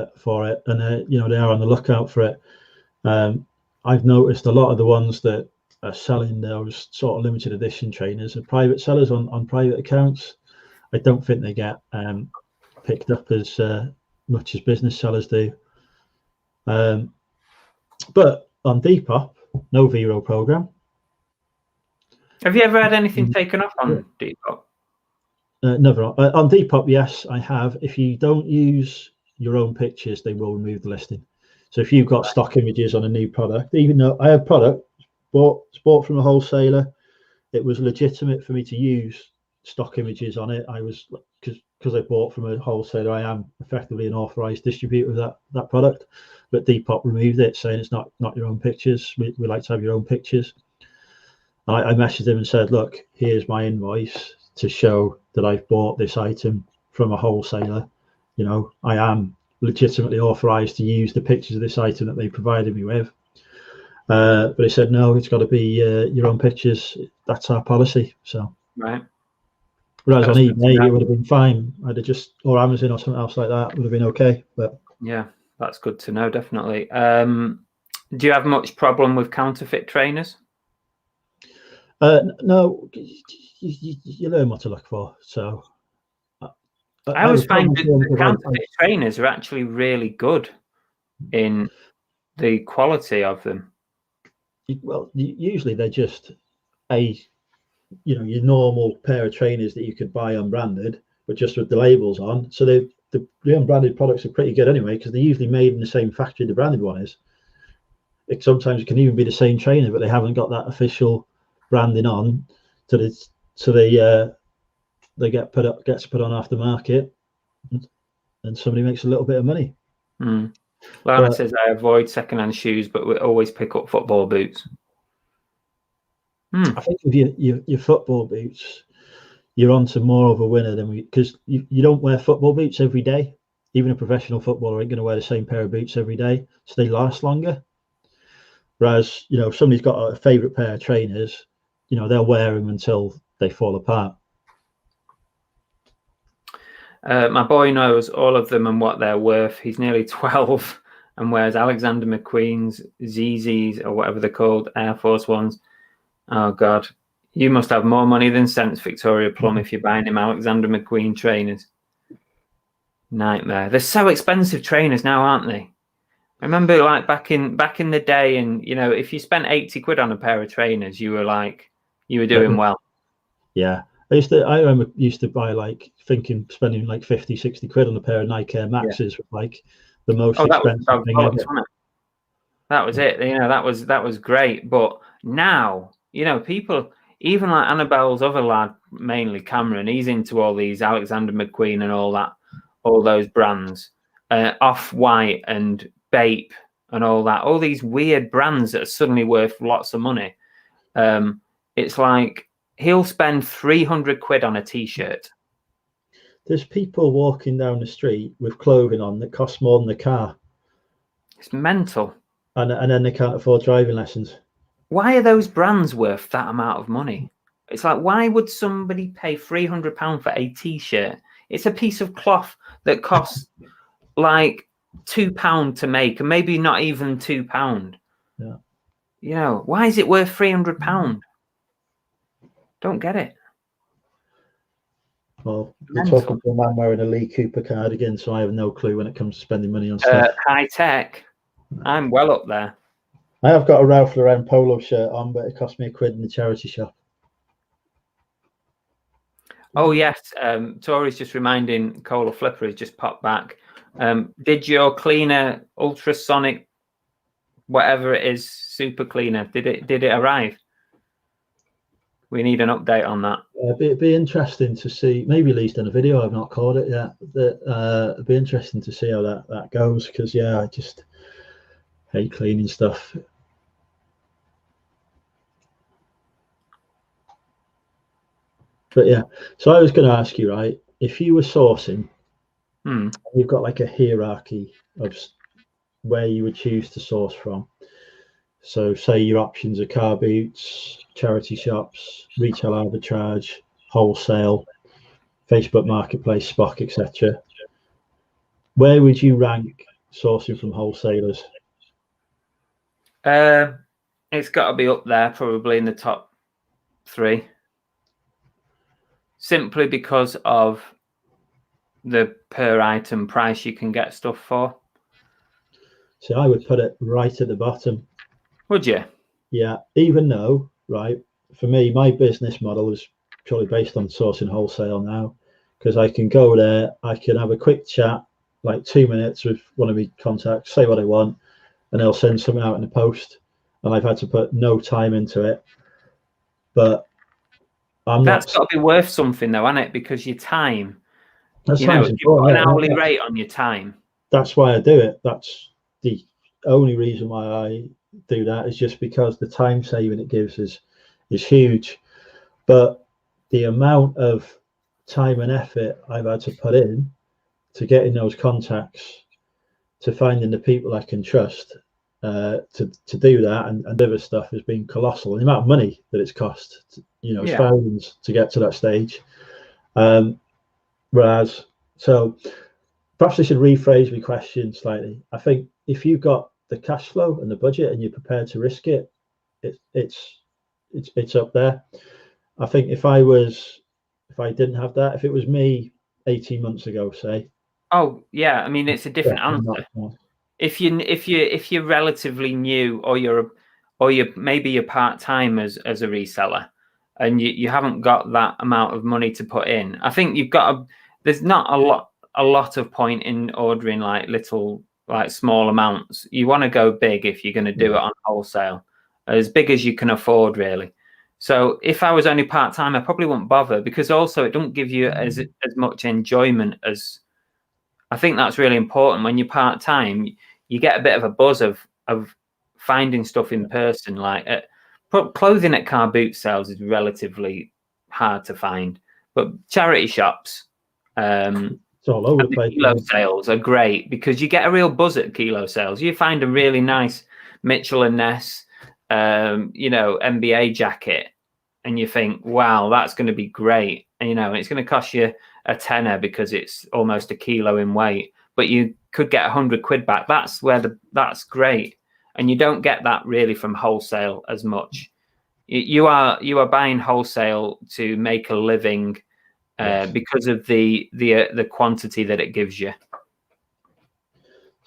it, and they are on the lookout for it. I've noticed a lot of the ones that are selling those sort of limited edition trainers are private sellers on private accounts. I don't think they get picked up as much as business sellers do. But on Depop, no Vero program. Have you ever had anything taken off on Depop? Never. On Depop, yes, I have. If you don't use your own pictures, they will remove the listing. So if you've got stock images on a new product, even though I have product bought from a wholesaler, it was legitimate for me to use stock images on it. I was, because I bought from a wholesaler, I am effectively an authorized distributor of that product. But Depop removed it, saying it's not your own pictures. We like to have your own pictures. I messaged him and said, look, here's my invoice to show that I've bought this item from a wholesaler. I am legitimately authorized to use the pictures of this item that they provided me with. But he said, no, it's got to be your own pictures. That's our policy. So, right. Whereas on eBay, it would have been fine. I'd have or Amazon or something else like that would have been okay. But yeah, that's good to know, definitely. Do you have much problem with counterfeit trainers? No, you learn what to look for. So I always find that the counterfeit trainers are actually really good in the quality of them. Well, usually they're just your normal pair of trainers that you could buy unbranded, but just with the labels on. So the unbranded products are pretty good anyway, because they're usually made in the same factory the branded one is. Sometimes it can even be the same trainer, but they haven't got that official branding on, so they gets put on aftermarket, and somebody makes a little bit of money. Lana says I avoid secondhand shoes, but we always pick up football boots. I think with your football boots, you're on to more of a winner than because you don't wear football boots every day. Even a professional footballer ain't going to wear the same pair of boots every day, so they last longer. Whereas, if somebody's got a favorite pair of trainers, they'll wear them until they fall apart. My boy knows all of them and what they're worth. He's nearly 12 and wears Alexander McQueen's ZZs, or whatever they're called, Air Force Ones. Oh, God. You must have more money than sense, Victoria Plum, if you're buying him Alexander McQueen trainers. Nightmare. They're so expensive trainers now, aren't they? I remember like back in the day, and if you spent 80 quid on a pair of trainers, you were doing well. Yeah. I remember used to buy spending like 50, 60 quid on a pair of Nike Air Maxes with like the most expensive thing ever. That was it. That was great. But now, people, even like Annabelle's other lad, mainly Cameron, he's into all these Alexander McQueen and all those brands, Off-White and Bape and all these weird brands that are suddenly worth lots of money. It's like he'll spend 300 quid on a t-shirt. There's people walking down the street with clothing on that costs more than the car. It's mental. And then they can't afford driving lessons. Why are those brands worth that amount of money? It's like, why would somebody pay £300 for a t-shirt? It's a piece of cloth that costs like £2 to make, and maybe not even £2. Yeah. Why is it worth £300? Don't get it. Well, you're talking to a man wearing a Lee Cooper cardigan, so I have no clue when it comes to spending money on stuff. High tech. I'm well up there. I have got a Ralph Lauren polo shirt on, but it cost me £1 in the charity shop. Oh yes, Tori's just reminding Cola Flipper has just popped back. Did your cleaner, ultrasonic, whatever it is, super cleaner, did it arrive? We need an update on that. It'd be interesting to see. Maybe Lee's done a video. I've not caught it yet. It'd be interesting to see how that goes. Because yeah, I just hate cleaning stuff. But yeah, so I was going to ask you, right? If you were sourcing, you've got like a hierarchy of where you would choose to source from. So say your options are car boots, charity shops, retail arbitrage, wholesale, Facebook Marketplace, Spock, etc. Where would you rank sourcing from wholesalers? It's got to be up there, probably in the top 3. Simply because of the per item price you can get stuff for. So I would put it right at the bottom. Would you? Yeah, even though, right, for me, my business model is purely based on sourcing wholesale now, because I can go there, I can have a quick chat, like 2 minutes with one of my contacts, say what I want, and they'll send something out in the post, and I've had to put no time into it. But that's got to be worth something, though, hasn't it? Because your time, you've got an hourly rate on your time. That's why I do it. That's the only reason why I do that, is just because the time saving it gives is huge. But the amount of time and effort I've had to put in to getting those contacts, to finding the people I can trust, to do that and other stuff has been colossal. And the amount of money that it's cost, thousands to get to that stage. Whereas, so perhaps I should rephrase my question slightly. I think if you've got the cash flow and the budget and you're prepared to risk it, it's up there. I think if I didn't have that, if it was me 18 months ago, say. Oh yeah, I mean it's a different answer. If you're relatively new, or you're maybe you're part-time as a reseller, and you haven't got that amount of money to put in, I think there's not a lot of point in ordering like small amounts. You want to go big if you're going to do it on wholesale, as big as you can afford, really. So if I was only part-time, I probably wouldn't bother, because also it don't give you as much enjoyment as. I think that's really important. When you're part-time, you get a bit of a buzz of finding stuff in person. Like clothing at car boot sales is relatively hard to find, but charity shops, it's all over the place. Kilo sales are great because you get a real buzz at kilo sales. You find a really nice Mitchell and Ness, NBA jacket, and you think, wow, that's going to be great. And, it's going to cost you a tenner because it's almost a kilo in weight, but you could get £100 back. That's great. And you don't get that really from wholesale as much. You are buying wholesale to make a living, because of the quantity that it gives you.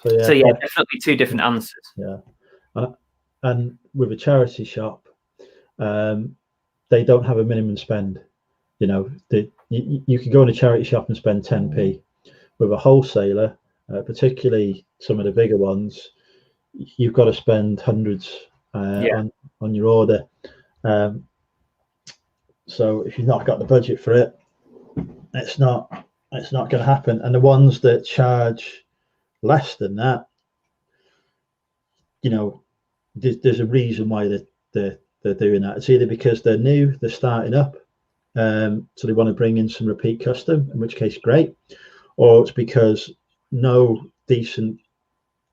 So yeah, definitely 2 different answers. Yeah, and with a charity shop, they don't have a minimum spend. You can go in a charity shop and spend 10p. With a wholesaler, particularly some of the bigger ones, you've got to spend hundreds on your order. So if you've not got the budget for it, it's not going to happen. And the ones that charge less than that, there's a reason why they're doing that. It's either because they're new, they're starting up, so they want to bring in some repeat custom, in which case great, or it's because no decent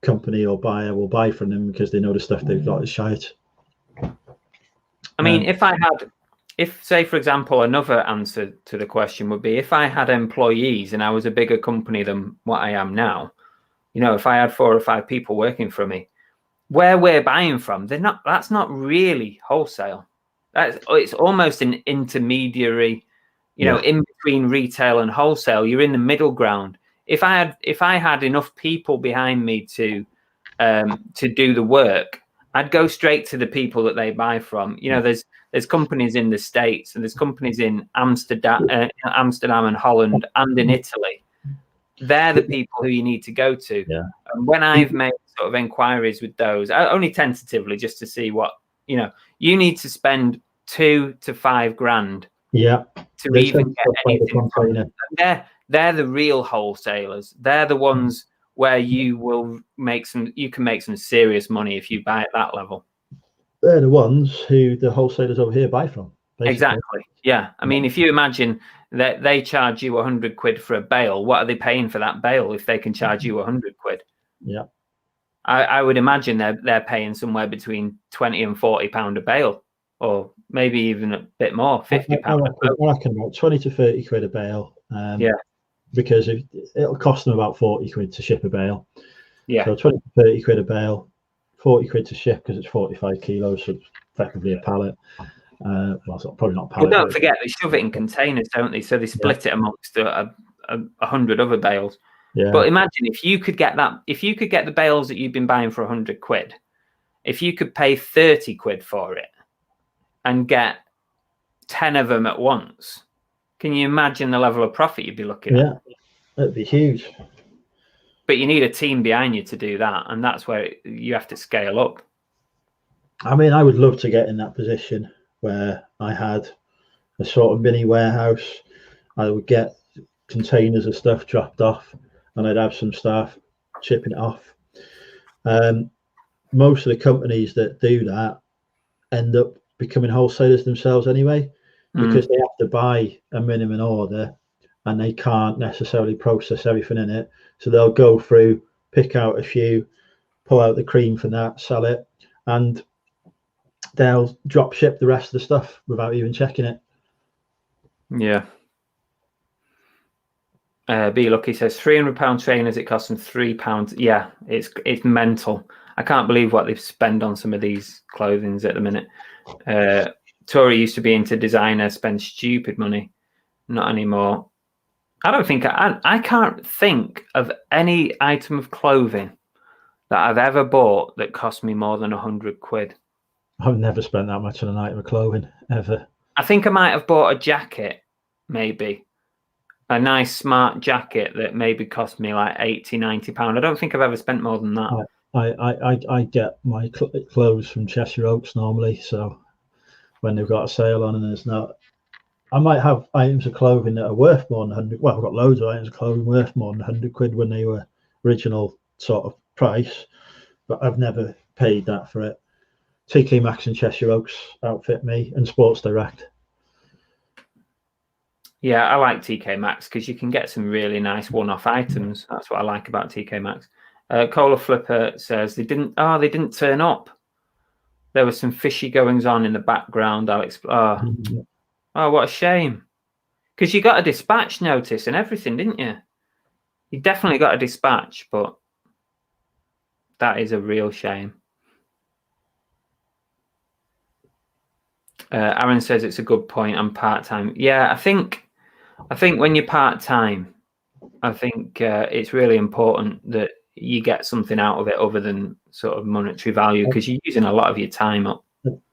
company or buyer will buy from them because they know the stuff they've got is shite. I mean, if say for example, another answer to the question would be, if I had employees and I was a bigger company than what I am now, if I had 4 or 5 people working for me, where we're buying from, that's not really wholesale. It's almost an intermediary, in between retail and wholesale. You're in the middle ground. If I had enough people behind me to do the work, I'd go straight to the people that they buy from. There's companies in the States, and there's companies in Amsterdam and Holland and in Italy. They're the people who you need to go to. Yeah. And when I've made sort of enquiries with those, only tentatively, just to see what, you need to spend 2 to 5 grand Yeah, to they even send get stuff by the anything from container. them. They're the real wholesalers. They're the ones where you will you can make some serious money if you buy at that level. They're the ones who the wholesalers over here buy from, basically. Exactly. Yeah. I mean, if you imagine that they charge you 100 quid for a bale, what are they paying for that bale if they can charge you 100 quid? Yeah. I would imagine they're paying somewhere between 20 and 40 pound a bale, or maybe even a bit more, 50 pound. I reckon about 20 to 30 quid a bale. Yeah. Because it'll cost them about 40 quid to ship a bale. Yeah. So 20 to 30 quid a bale, 40 quid to ship because it's 45 kilos, so it's effectively a pallet. Well, it's probably not a pallet. Well, don't forget they shove it in containers, don't they? So they split it amongst 100 other bales. Yeah. But imagine if you could get the bales that you've been buying for 100 quid, if you could pay 30 quid for it and get 10 of them at once, can you imagine the level of profit you'd be looking at? Yeah, that'd be huge. But you need a team behind you to do that, and that's where you have to scale up. I mean, I would love to get in that position where I had a sort of mini warehouse. I would get containers of stuff dropped off, and I'd have some staff shipping it off. Most of the companies that do that end up becoming wholesalers themselves anyway, because they have to buy a minimum order and they can't necessarily process everything in it. So they'll go through, pick out a few, pull out the cream from that, sell it, and they'll drop ship the rest of the stuff without even checking it. Yeah. B Lucky says £300 trainers, it costs them £3. Yeah, it's mental. I can't believe what they spend on some of these clothings at the minute. Tori used to be into designer, spend stupid money. Not anymore. I can't think of any item of clothing that I've ever bought that cost me more than 100 quid. I've never spent that much on an item of clothing ever. I think I might have bought a jacket, maybe a nice smart jacket that maybe cost me like 80-90 pound. I don't think I've ever spent more than that. I get my clothes from Cheshire Oaks normally, so when they've got a sale on and there's not, I might have items of clothing that are worth more than 100. Well, I've got loads of items of clothing worth more than 100 quid when they were original sort of price, but I've never paid that for it. TK Maxx and Cheshire Oaks outfit me, and Sports Direct. Yeah, I like TK Maxx because you can get some really nice one-off items. That's what I like about TK Maxx. Cola Flipper says they didn't turn up. There was some fishy goings on in the background. Oh, what a shame. Because you got a dispatch notice and everything, didn't you? You definitely got a dispatch, but that is a real shame. Aaron says it's a good point. I'm part-time. Yeah, I think when you're part-time, I think it's really important that you get something out of it other than sort of monetary value, because you're using a lot of your time up.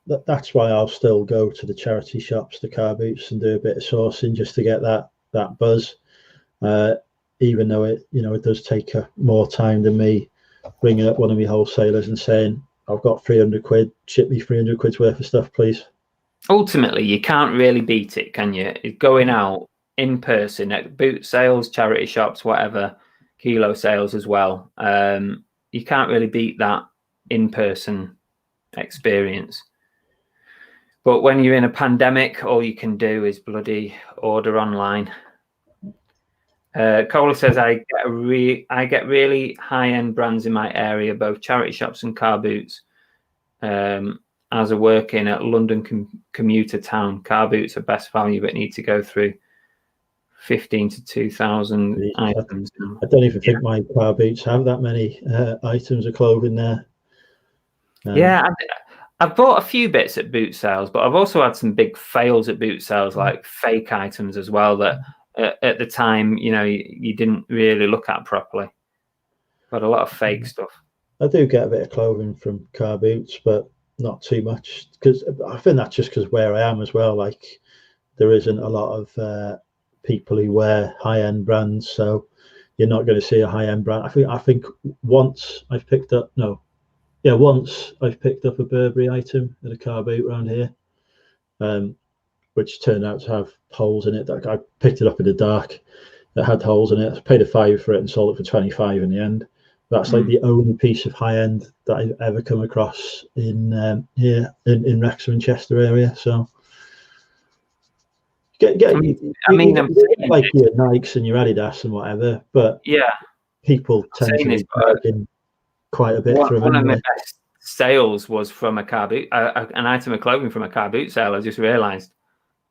That's why I'll still go to the charity shops, the car boots, and do a bit of sourcing just to get that buzz. Even though it does take more time than me ringing up one of my wholesalers and saying, I've got 300 quid, ship me 300 quid's worth of stuff, please. Ultimately, you can't really beat it, can you? Going out in person at boot sales, charity shops, whatever, kilo sales as well. You can't really beat that in-person experience. But when you're in a pandemic, all you can do is bloody order online. Cola says, I get really high-end brands in my area, both charity shops and car boots. As a working at London commuter town, car boots are best value, but need to go through 15 to 2,000 items. I don't even think my car boots have that many items of clothing there. Yeah, I've bought a few bits at boot sales, but I've also had some big fails at boot sales, like fake items as well, that at the time, you didn't really look at properly. But a lot of fake stuff. I do get a bit of clothing from car boots, but not too much, because I think that's just because where I am as well. Like, there isn't a lot of people who wear high-end brands, so you're not going to see a high-end brand. I think once I've picked up a Burberry item at a car boot around here, which turned out to have holes in it. That I picked it up in the dark. That had holes in it. I paid a £5 for it and sold it for 25 in the end. That's like the only piece of high end that I've ever come across in here in Wrexham and Chester area. So you get like your Nikes and your Adidas and whatever, but yeah, people tend to be charging quite a bit for them. One of my best sales was from a car boot, an item of clothing from a car boot sale. I just realised,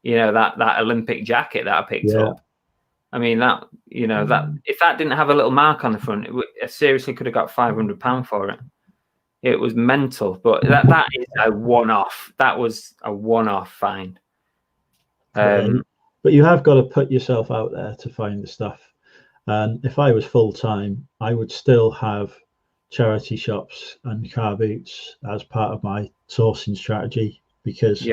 that Olympic jacket that I picked up. I mean, that if that didn't have a little mark on the front, I seriously could have got £500 for it. It was mental, but that is a one-off. That was a one-off find. But you have got to put yourself out there to find the stuff. And if I was full-time, I would still have charity shops and car boots as part of my sourcing strategy, because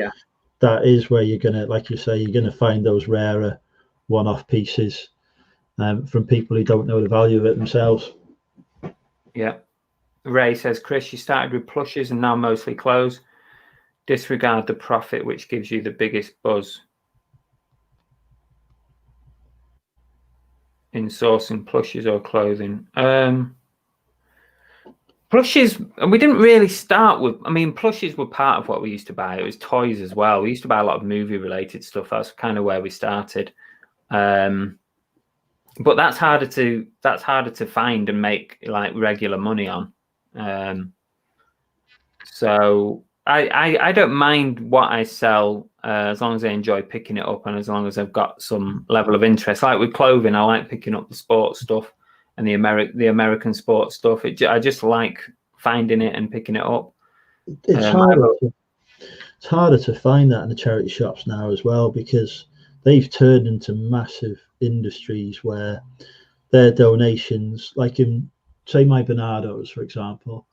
that is where you're going to, like you say, you're going to find those rarer one-off pieces from people who don't know the value of it themselves. Yeah. Ray says, Chris, you started with plushes and now mostly clothes. Disregard the profit, which gives you the biggest buzz in sourcing plushes or clothing. Plushes, and we didn't really start with, plushes were part of what we used to buy. It was toys as well. We used to buy a lot of movie-related stuff. That's kind of where we started. But that's harder to find and make like regular money on. So I don't mind what I sell as long as I enjoy picking it up and as long as I've got some level of interest. Like with clothing, I like picking up the sports stuff and the American sports stuff. I just like finding it and picking it up. It's harder to find that in the charity shops now as well, because they've turned into massive industries where their donations, like in, say, my Bernardo's, for example,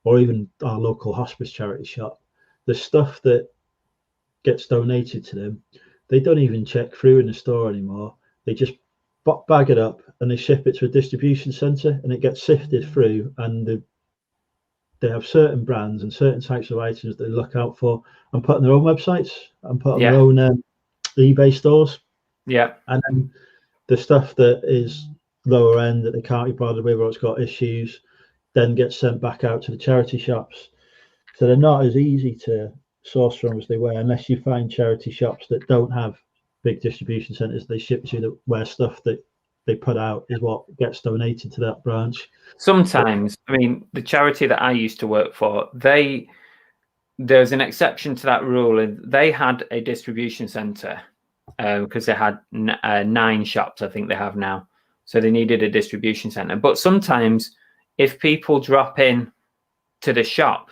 or even our local hospice charity shop, the stuff that gets donated to them, they don't even check through in the store anymore. They just bag it up and they ship it to a distribution center, and it gets sifted through, and they have certain brands and certain types of items that they look out for and put on their own websites and put on their own eBay stores. Yeah. And then the stuff that is lower end that they can't be bothered with, or it's got issues, then gets sent back out to the charity shops. So they're not as easy to source from as they were, unless you find charity shops that don't have big distribution centers they ship to, where stuff that they put out is what gets donated to that branch. Sometimes, the charity that I used to work for, there's an exception to that rule, and they had a distribution center because they had 9 shops, I think they have now. So they needed a distribution center. But sometimes if people drop in to the shop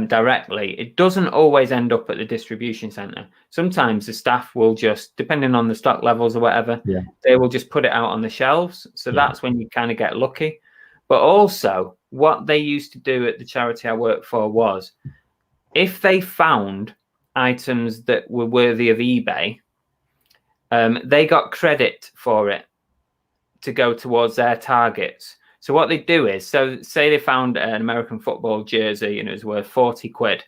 directly, it doesn't always end up at the distribution center. Sometimes the staff will just, depending on the stock levels or whatever, they will just put it out on the shelves. So that's when you kind of get lucky. But also what they used to do at the charity I worked for was, if they found items that were worthy of eBay, they got credit for it to go towards their targets. So what they do is, so say they found an American football jersey and it was worth 40 quid.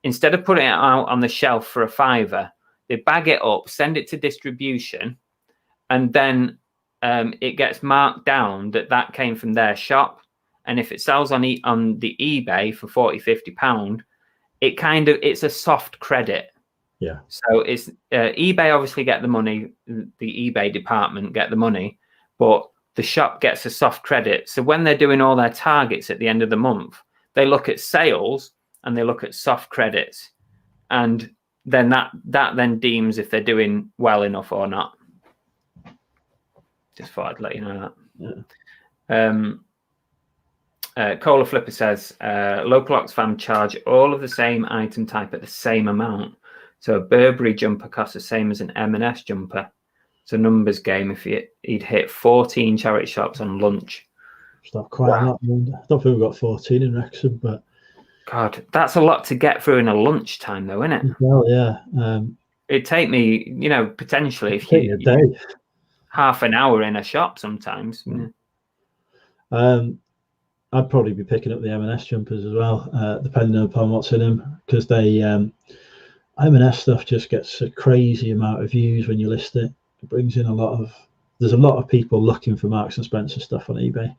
Instead of putting it out on the shelf for a £5, they bag it up, send it to distribution, and then it gets marked down that came from their shop. And if it sells on the eBay for 40, 50 pound, it's a soft credit. Yeah. So it's eBay obviously get the money, the eBay department get the money, but the shop gets a soft credit. So when they're doing all their targets at the end of the month, they look at sales and they look at soft credits, and then that then deems if they're doing well enough or not. Just thought I'd let you know that. Yeah. Cola Flipper says, local Oxfam charge all of the same item type at the same amount. So a Burberry jumper costs the same as an M&S jumper. It's a numbers game if he'd hit 14 charity shops on lunch. It's not quite a lot. I don't think we've got 14 in Wrexham, but... God, that's a lot to get through in a lunchtime though, isn't it? Well, yeah. It'd take me, potentially if a day. Half an hour in a shop sometimes. I'd probably be picking up the M&S jumpers as well, depending upon what's in them, because M&S stuff just gets a crazy amount of views when you list it. It brings in there's a lot of people looking for Marks and Spencer stuff on eBay.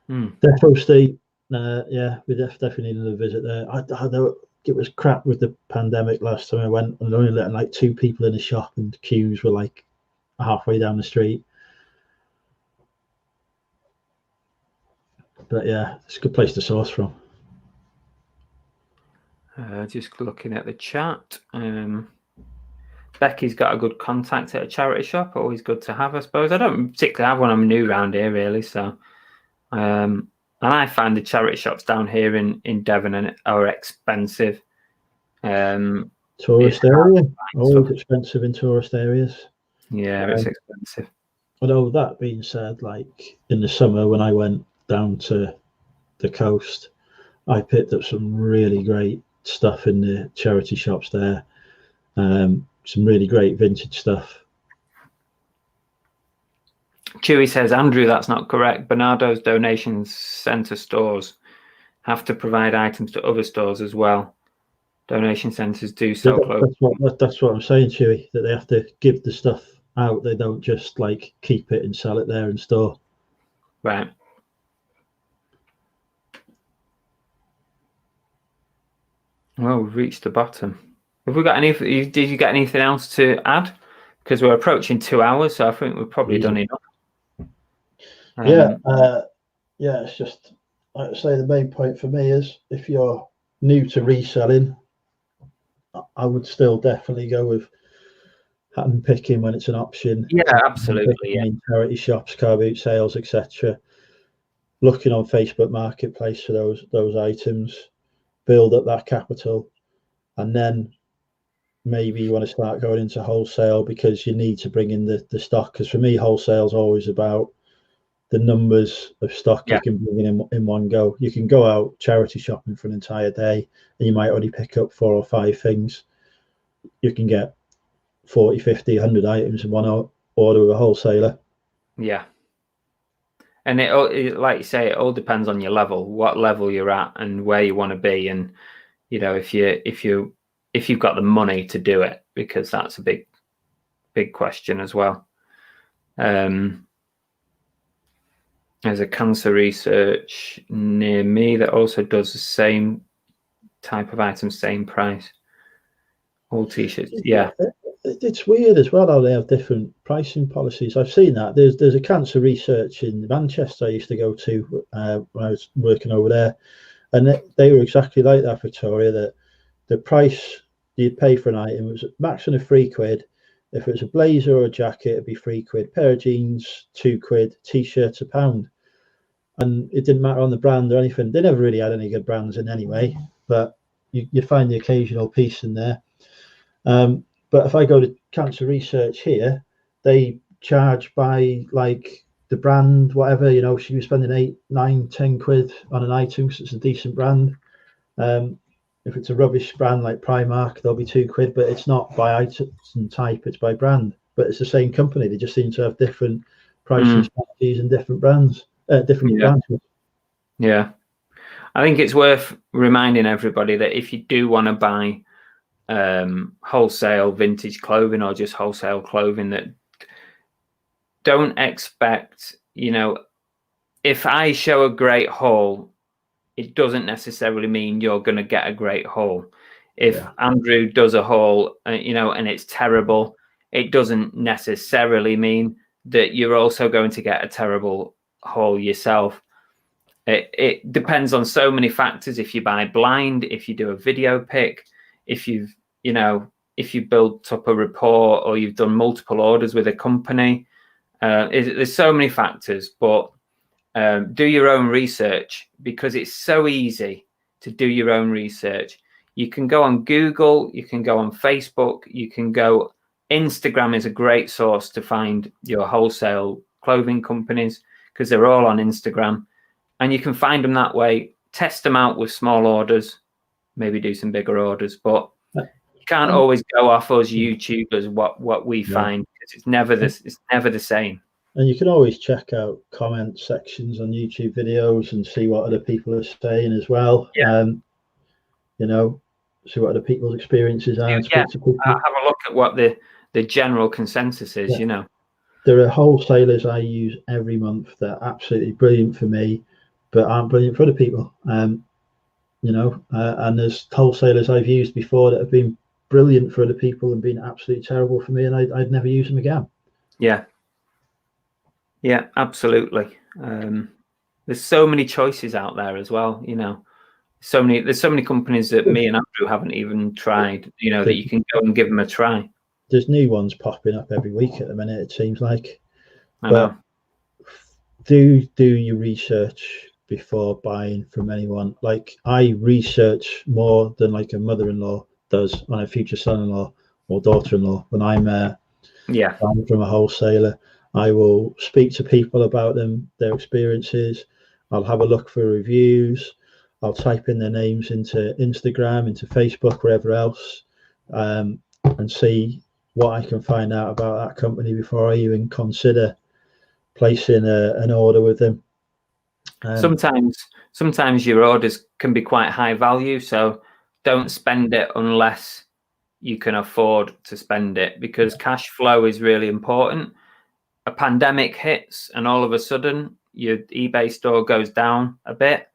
Depot State, yeah, we definitely needed a visit there. I know it was crap with the pandemic last time I went, and only letting like 2 people in the shop, and the queues were like halfway down the street. But yeah, it's a good place to source from. Just looking at the chat. Becky's got a good contact at a charity shop. Always good to have, I suppose. I don't particularly have one. I'm new around here, really. So, and I find the charity shops down here in Devon are expensive. Tourist area, always expensive in tourist areas. Yeah, it's expensive. Although that being said, like in the summer when I went down to the coast, I picked up some really great stuff in the charity shops there. Some really great vintage stuff. Chewy says, Andrew, that's not correct. Bernardo's donation centre stores have to provide items to other stores as well. Donation centres do sell clothes. That's what I'm saying, Chewy, that they have to give the stuff out. They don't just like keep it and sell it there in store. Right. Well, we've reached the bottom. Have we got any? Did you get anything else to add? Because we're approaching 2 hours, so I think we've probably done enough. Yeah, it's just, like I say, the main point for me is if you're new to reselling, I would still definitely go with hand picking when it's an option. Yeah, absolutely. Yeah. In charity shops, car boot sales, etc. Looking on Facebook Marketplace for those items, build up that capital, and then maybe you want to start going into wholesale because you need to bring in the stock. Because for me, wholesale is always about the numbers of stock you can bring in one go. You can go out charity shopping for an entire day and you might only pick up 4 or 5 things. You can get 40, 50, 100 items in one order with a wholesaler. Yeah. And it, like you say, it all depends on your level, what level you're at and where you want to be. And, you know, if you've got the money to do it, because that's a big question as well. There's a cancer research near me that also does the same type of item, same price. All t-shirts, yeah. It's weird as well how they have different pricing policies. I've seen that. There's a cancer research in Manchester I used to go to when I was working over there, and they were exactly like that, Victoria. That the price you'd pay for an item was maximum of £3. If it was a blazer or a jacket, it'd be £3. Pair of jeans, £2. T-shirts, £1. And it didn't matter on the brand or anything. They never really had any good brands in anyway, but you find the occasional piece in there. But if I go to cancer research here, they charge by like the brand, whatever, you know, she was spending 8, 9, 10 quid on an item because it's a decent brand. If it's a rubbish brand like Primark, they'll be £2, but it's not by item type, it's by brand. But it's the same company. They just seem to have different pricing strategies and different brands, different branches. Yeah. I think it's worth reminding everybody that if you do want to buy wholesale vintage clothing or just wholesale clothing, that don't expect, you know, if I show a great haul, it doesn't necessarily mean you're going to get a great haul. If Andrew does a haul, you know, and it's terrible, it doesn't necessarily mean that you're also going to get a terrible haul yourself. It depends on so many factors. If you buy blind, if you do a video pick, if you've, you know, if you built up a rapport or you've done multiple orders with a company, there's so many factors. But do your own research, because it's so easy to do your own research. You can go on Google, you can go on Facebook, you can go, Instagram is a great source to find your wholesale clothing companies because they're all on Instagram, and you can find them that way, test them out with small orders, maybe do some bigger orders, but you can't always go off us YouTubers what we find, because it's never the same. And you can always check out comment sections on YouTube videos and see what other people are saying as well. You know, see what other people's experiences are, and Yeah, speak to people. have a look at what the general consensus is. Yeah. You know, There are wholesalers I use every month that are absolutely brilliant for me, but aren't brilliant for other people. You know, and there's wholesalers I've used before that have been brilliant for other people and been absolutely terrible for me, and I'd never use them again. Yeah, absolutely. There's so many choices out there as well. You know, there's so many companies that me and Andrew haven't even tried. You know, that you can go and give them a try. There's new ones popping up every week at the minute, it seems like. I know. Do your research before buying from anyone. Like, I research more than like a mother-in-law does on a future son-in-law or daughter-in-law. When I'm buying from a wholesaler, I will speak to people about their experiences. I'll have a look for reviews. I'll type in their names into Instagram, into Facebook, wherever else, and see what I can find out about that company before I even consider placing an order with them. Sometimes your orders can be quite high value, so don't spend it unless you can afford to spend it, because cash flow is really important. A pandemic hits and all of a sudden your eBay store goes down a bit,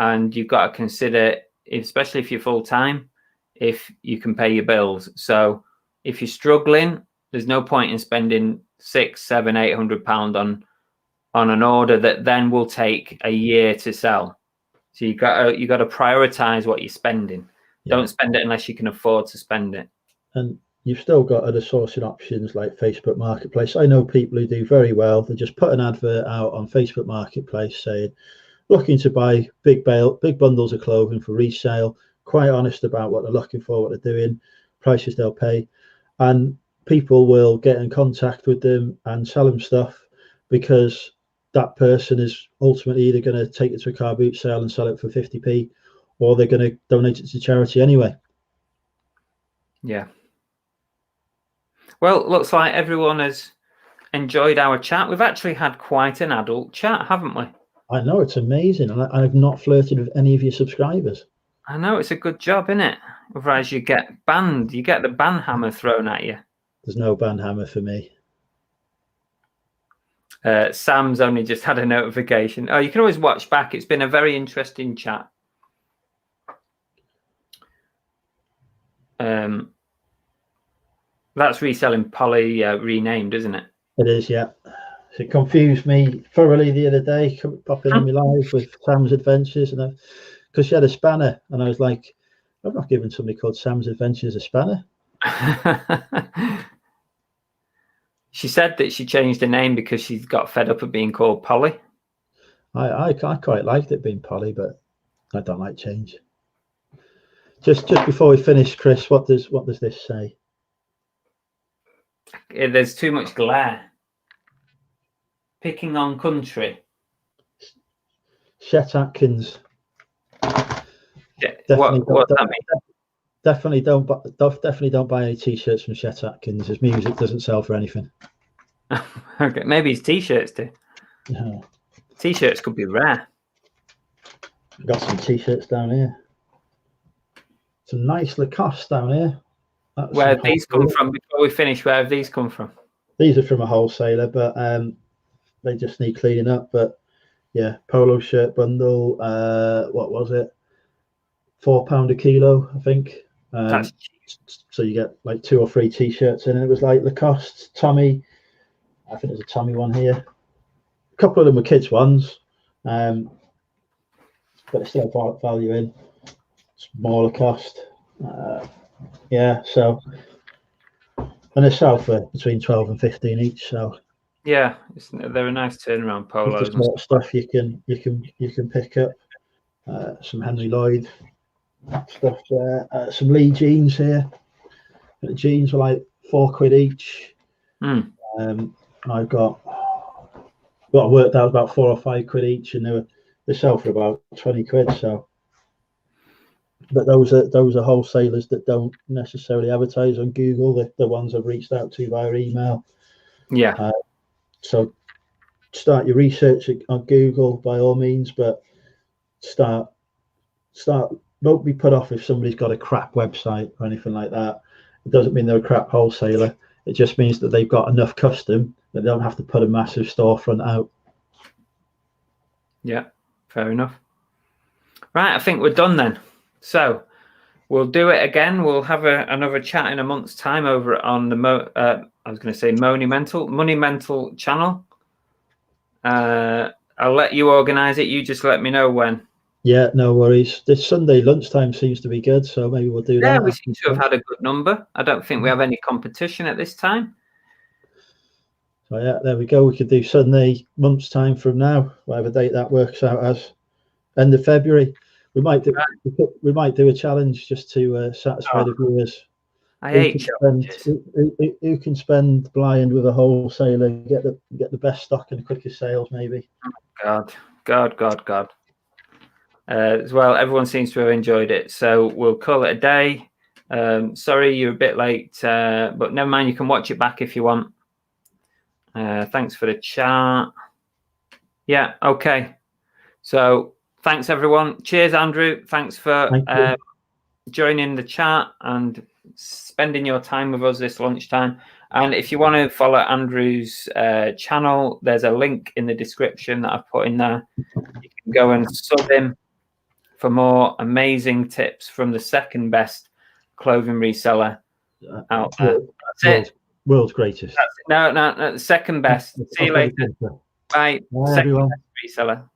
and you've got to consider, especially if you're full time, if you can pay your bills. So if you're struggling, there's no point in spending £600, £700, £800 on an order that then will take a year to sell. So you got to prioritize what you're spending. Yeah. Don't spend it unless you can afford to spend it. And you've still got other sourcing options like Facebook Marketplace. I know people who do very well. They just put an advert out on Facebook Marketplace saying, looking to buy big bundles of clothing for resale, quite honest about what they're looking for, what they're doing, prices they'll pay. And people will get in contact with them and sell them stuff, because that person is ultimately either going to take it to a car boot sale and sell it for 50p, or they're going to donate it to charity anyway. Yeah. Well, looks like everyone has enjoyed our chat. We've actually had quite an adult chat, haven't we? I know, it's amazing. And I've not flirted with any of your subscribers. I know, it's a good job, isn't it? Otherwise you get banned. You get the ban hammer thrown at you. There's no ban hammer for me. Sam's only just had a notification. Oh, you can always watch back. It's been a very interesting chat. That's Reselling Polly renamed, isn't it? It is, yeah. It confused me thoroughly the other day, popping on my live with Sam's Adventures, and because she had a spanner, and I was like, I've not given somebody called Sam's Adventures a spanner. She said that she changed her name because she got fed up of being called Polly. I quite liked it being Polly, but I don't like change. Just before we finish, Chris, what does this say? There's too much glare. Picking on country. Chet Atkins. Yeah. What that mean? Definitely don't buy any t-shirts from Chet Atkins. His music doesn't sell for anything. Okay, maybe his t-shirts do. No. T-shirts could be rare. I've got some t-shirts down here. Some nice Lacoste down here. Where have these come from? Before we finish, where have these come from? These are from a wholesaler, but they just need cleaning up. But yeah, polo shirt bundle. What was it? £4 a kilo, I think. That's so you get like 2 or 3 t-shirts in, and it was like Lacoste, Tommy. I think there's a Tommy one here. A couple of them were kids ones, but it's still value in. Smaller cost. Yeah, so, and they sell for between 12 and 15 each. So yeah, they're a nice turnaround polos. Just more stuff you can pick up. Some Henry Lloyd stuff there. Some Lee jeans here. The jeans were like £4 each. I've got what I worked out about £4 or £5 each, and they sell for about £20. So, but those are wholesalers that don't necessarily advertise on Google. The ones I've reached out to via email. Yeah. So start your research on Google by all means, but start don't be put off if somebody's got a crap website or anything like that. It doesn't mean they're a crap wholesaler. It just means that they've got enough custom that they don't have to put a massive storefront out. Yeah, fair enough. Right, I think we're done then. So we'll do it again. We'll have another chat in a month's time over on the I was going to say Money Mental channel. I'll let you organise it. You just let me know when. Yeah, no worries. This Sunday lunchtime seems to be good, so maybe we'll do that. Yeah, we seem to have had a good number. I don't think we have any competition at this time. So yeah, there we go. We could do Sunday month's time from now, whatever date that works out as. End of February. We might do a challenge just to satisfy the viewers. I hate challenges. Who can spend blind with a wholesaler, get the best stock and the quickest sales, maybe. God. As well, everyone seems to have enjoyed it, so we'll call it a day. Sorry you're a bit late, but never mind, you can watch it back if you want. Thanks for the chat. Yeah, okay. So thanks everyone. Cheers, Andrew. Thanks for joining the chat and spending your time with us this lunchtime. And if you want to follow Andrew's channel, there's a link in the description that I've put in there. You can go and sub him for more amazing tips from the second best clothing reseller out there. That's it. World's greatest. No, second best. See you later. Bye. Bye, Second everyone. best reseller.